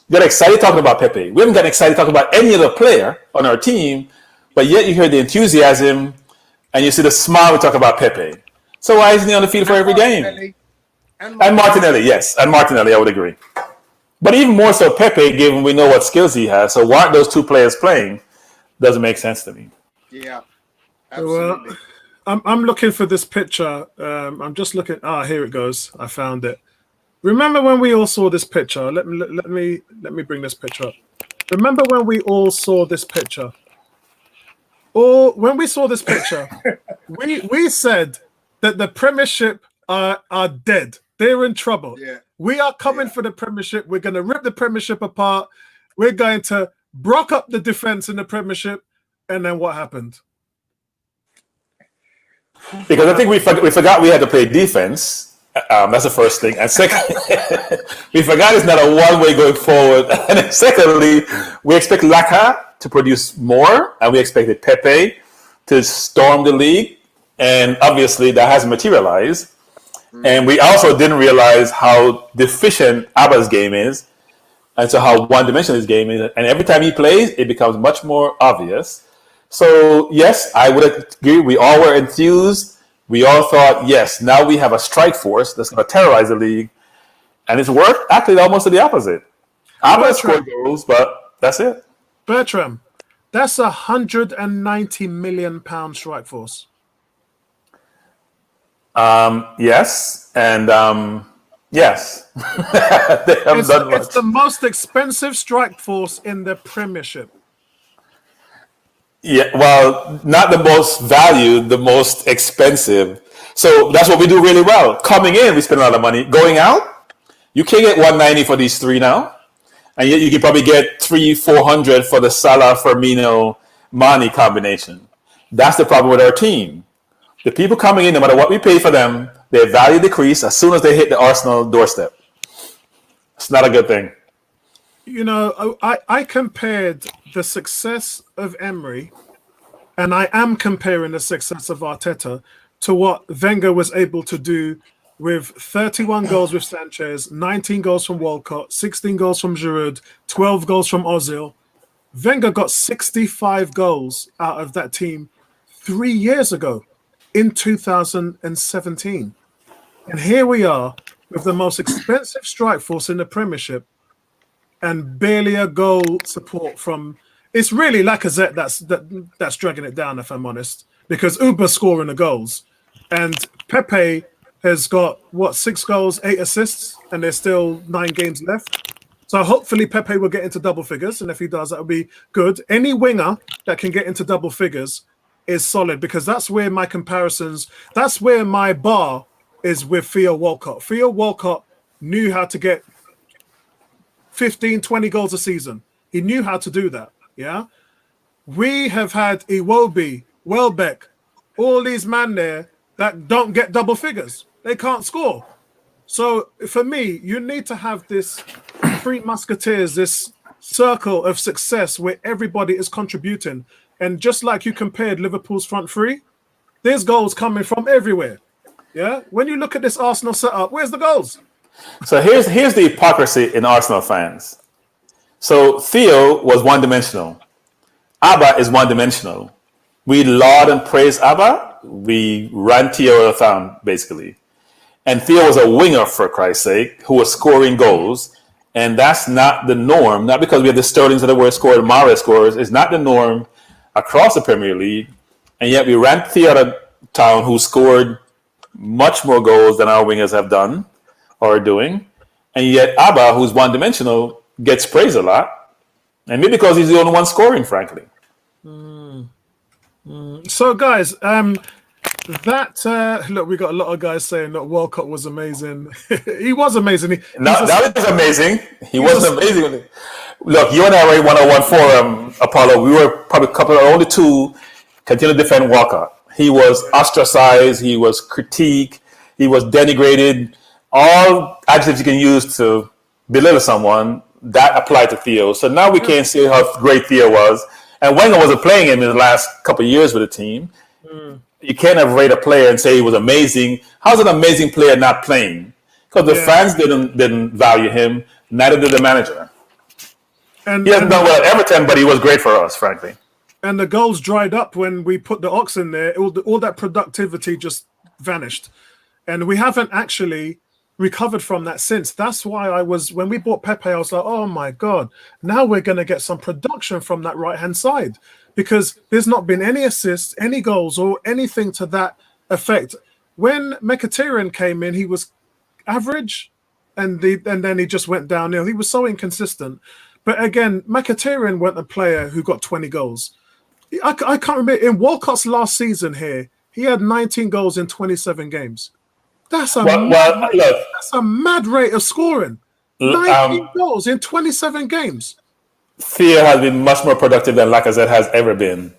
You got excited talking about Pepe. We haven't gotten excited talking about any other player on our team, but yet you hear the enthusiasm and you see the smile we talk about Pepe. So why isn't he on the field for every game? And Martinelli, yes. And Martinelli, I would agree. But even more so Pepe, given we know what skills he has. So why aren't those two players playing? Doesn't make sense to me. Yeah, absolutely. Well, I'm looking for this picture. I'm just looking. Here it goes. I found it. Remember when we all saw this picture? Let me bring this picture up. Remember when we all saw this picture? Or when we saw this picture, we said that the Premiership are dead. They're in trouble. Yeah. We are coming for the Premiership. We're going to rip the Premiership apart. We're going to brock up the defense in the Premiership. And then what happened? Because I think we forgot we had to play defense. That's the first thing. And second, we forgot it's not a one-way going forward. And then secondly, we expect Laka to produce more, and we expected Pepe to storm the league. And obviously that hasn't materialized. And we also didn't realize how deficient Abba's game is, and so how one-dimensional his game is. And every time he plays, it becomes much more obvious. So yes, I would agree. We all were enthused. We all thought, yes, now we have a strike force that's going to terrorize the league. And it's worked actually almost to the opposite. Abba scored goals, but that's it. Bertram, that's £190 million strike force. Yes, and yes. It's the most expensive strike force in the Premiership. Yeah, well, not the most valued, the most expensive. So that's what we do really well. Coming in, we spend a lot of money. Going out, you can't get 190 for these three now, and yet you can probably get 300-400 for the Salah, Firmino, Mane combination. That's the problem with our team. The people coming in, no matter what we pay for them, their value decrease as soon as they hit the Arsenal doorstep. It's not a good thing. You know, I compared the success of Emery, and I am comparing the success of Arteta to what Wenger was able to do with 31 goals with Sanchez, 19 goals from Walcott, 16 goals from Giroud, 12 goals from Ozil. Wenger got 65 goals out of that team 3 years ago in 2017. And here we are with the most expensive strike force in the Premiership, and barely a goal support from. It's really Lacazette that's dragging it down, if I'm honest, because Uber's scoring the goals, and Pepe has got 6 goals, 8 assists, and there's still 9 games left. So hopefully Pepe will get into double figures, and if he does, that would be good. Any winger that can get into double figures is solid, because that's where my comparisons. That's where my bar is with Theo Walcott. Theo Walcott knew how to get 15, 20 goals a season. He knew how to do that, yeah? We have had Iwobi, Welbeck, all these men there that don't get double figures. They can't score. So for me, you need to have this three musketeers, this circle of success where everybody is contributing. And just like you compared Liverpool's front three, there's goals coming from everywhere. Yeah. When you look at this Arsenal setup, where's the goals? So here's the hypocrisy in Arsenal fans. So Theo was one-dimensional. Abba is one-dimensional. We laud and praise Abba. We ran Theo out of town, basically. And Theo was a winger, for Christ's sake, who was scoring goals. And that's not the norm. Not because we have the Sterlings that were scored, Mahrez scores. It's not the norm across the Premier League. And yet we ran Theo out of town, who scored much more goals than our wingers have done or are doing. And yet Abba, who's one-dimensional, gets praised a lot. And maybe because he's the only one scoring, frankly. So, guys, look, we got a lot of guys saying that Walcott was amazing. He was amazing. That was amazing. He was amazing. Look, you and I were 101 forum, Apollo. We were probably a couple of only two continue to defend Walcott. He was ostracized. He was critiqued. He was denigrated. All adjectives you can use to belittle someone, that applied to Theo. So now we can't see how great Theo was. And Wenger wasn't playing him in the last couple of years with the team. You can't rate a player and say he was amazing. How's an amazing player not playing? Because the fans didn't value him, neither did the manager. He hasn't done well at Everton, but he was great for us, frankly. And the goals dried up when we put the Ox in there. All that productivity just vanished. And we haven't actually recovered from that since. That's why when we bought Pepe, I was like, oh my God, now we're going to get some production from that right-hand side, because there's not been any assists, any goals, or anything to that effect. When Mkhitaryan came in, he was average, and then he just went downhill. He was so inconsistent. But again, Mkhitaryan wasn't a player who got 20 goals. I can't remember. In Walcott's last season here, he had 19 goals in 27 games. That's a mad rate of scoring. 19 goals in 27 games. Theo has been much more productive than Lacazette has ever been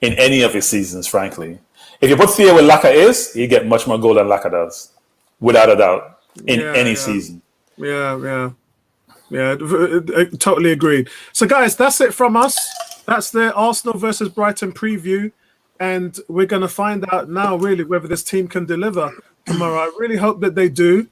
in any of his seasons, frankly. If you put Theo where Laka is, you get much more goal than Laka does, without a doubt, in any season. Yeah, totally agreed. So, guys, that's it from us. That's the Arsenal versus Brighton preview. And we're going to find out now, really, whether this team can deliver tomorrow. I really hope that they do.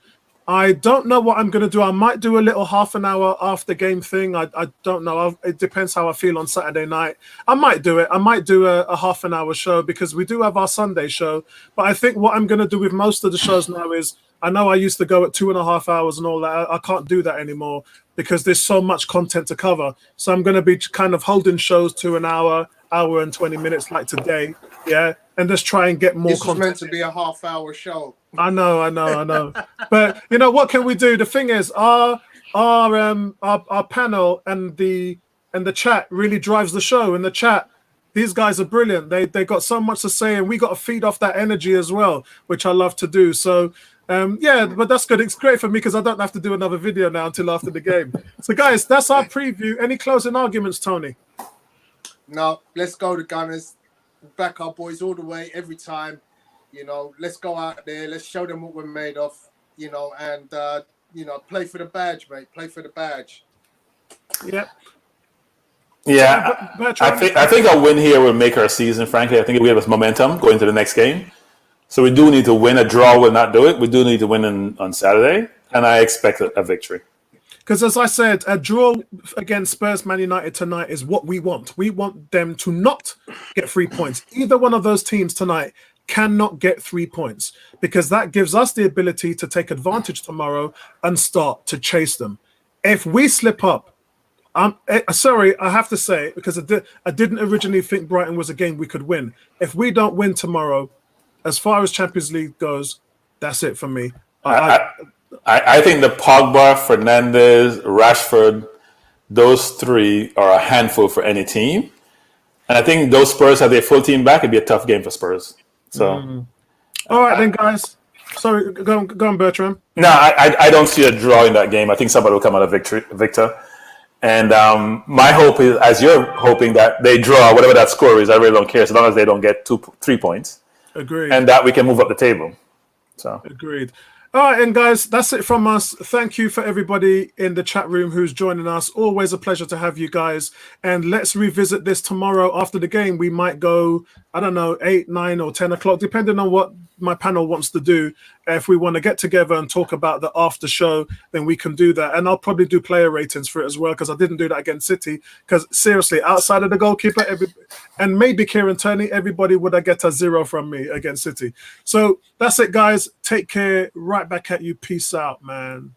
I don't know what I'm going to do. I might do a little half an hour after game thing. I don't know. It depends how I feel on Saturday night. I might do it. I might do a half an hour show, because we do have our Sunday show. But I think what I'm going to do with most of the shows now is, I know I used to go at 2.5 hours and all that. I can't do that anymore because there's so much content to cover. So I'm going to be kind of holding shows to an hour and 20 minutes like today. Yeah. And just try and get more content. This was meant to be a half-hour show. I know. But you know, what can we do? The thing is, our panel and the chat really drives the show. In the chat, these guys are brilliant. They got so much to say, and we got to feed off that energy as well, which I love to do. So but that's good. It's great for me because I don't have to do another video now until after the game. So guys, that's our preview. Any closing arguments, Tony? No, let's go, the Gunners. Back our boys all the way, every time. Let's go out there. Let's show them what we're made of. And play for the badge, mate. Play for the badge. Yep. Yeah, I think a win here will make our season. Frankly, I think it will give us momentum going to the next game. So we do need to win. A draw will not do it. We do need to win on Saturday, and I expect a victory. Because as I said, a draw against Spurs Man United tonight is what we want. We want them to not get 3 points. Either one of those teams tonight cannot get 3 points, because that gives us the ability to take advantage tomorrow and start to chase them. If we slip up, sorry, I have to say, because I didn't originally think Brighton was a game we could win. If we don't win tomorrow, as far as Champions League goes, that's it for me. I think the Pogba, Fernandes, Rashford, those three are a handful for any team. And I think those Spurs have their full team back. It'd be a tough game for Spurs. So, all right then, guys. Sorry, go on, Bertram. No, I don't see a draw in that game. I think somebody will come out of victor. And my hope is, as you're hoping, that they draw whatever that score is. I really don't care, as long as they don't get 3 points. Agreed. And that we can move up the table. So agreed. All right, and guys, that's it from us. Thank you for everybody in the chat room who's joining us. Always a pleasure to have you guys. And let's revisit this tomorrow after the game. We might go, I don't know, 8, 9, or 10 o'clock, depending on what my panel wants to do. If we want to get together and talk about the after show, then we can do that. And I'll probably do player ratings for it as well, because I didn't do that against City. Because seriously, outside of the goalkeeper, and maybe Kieran Tierney, everybody would have get a 0 from me against City. So that's it, guys. Take care. Right back at you. Peace out, man.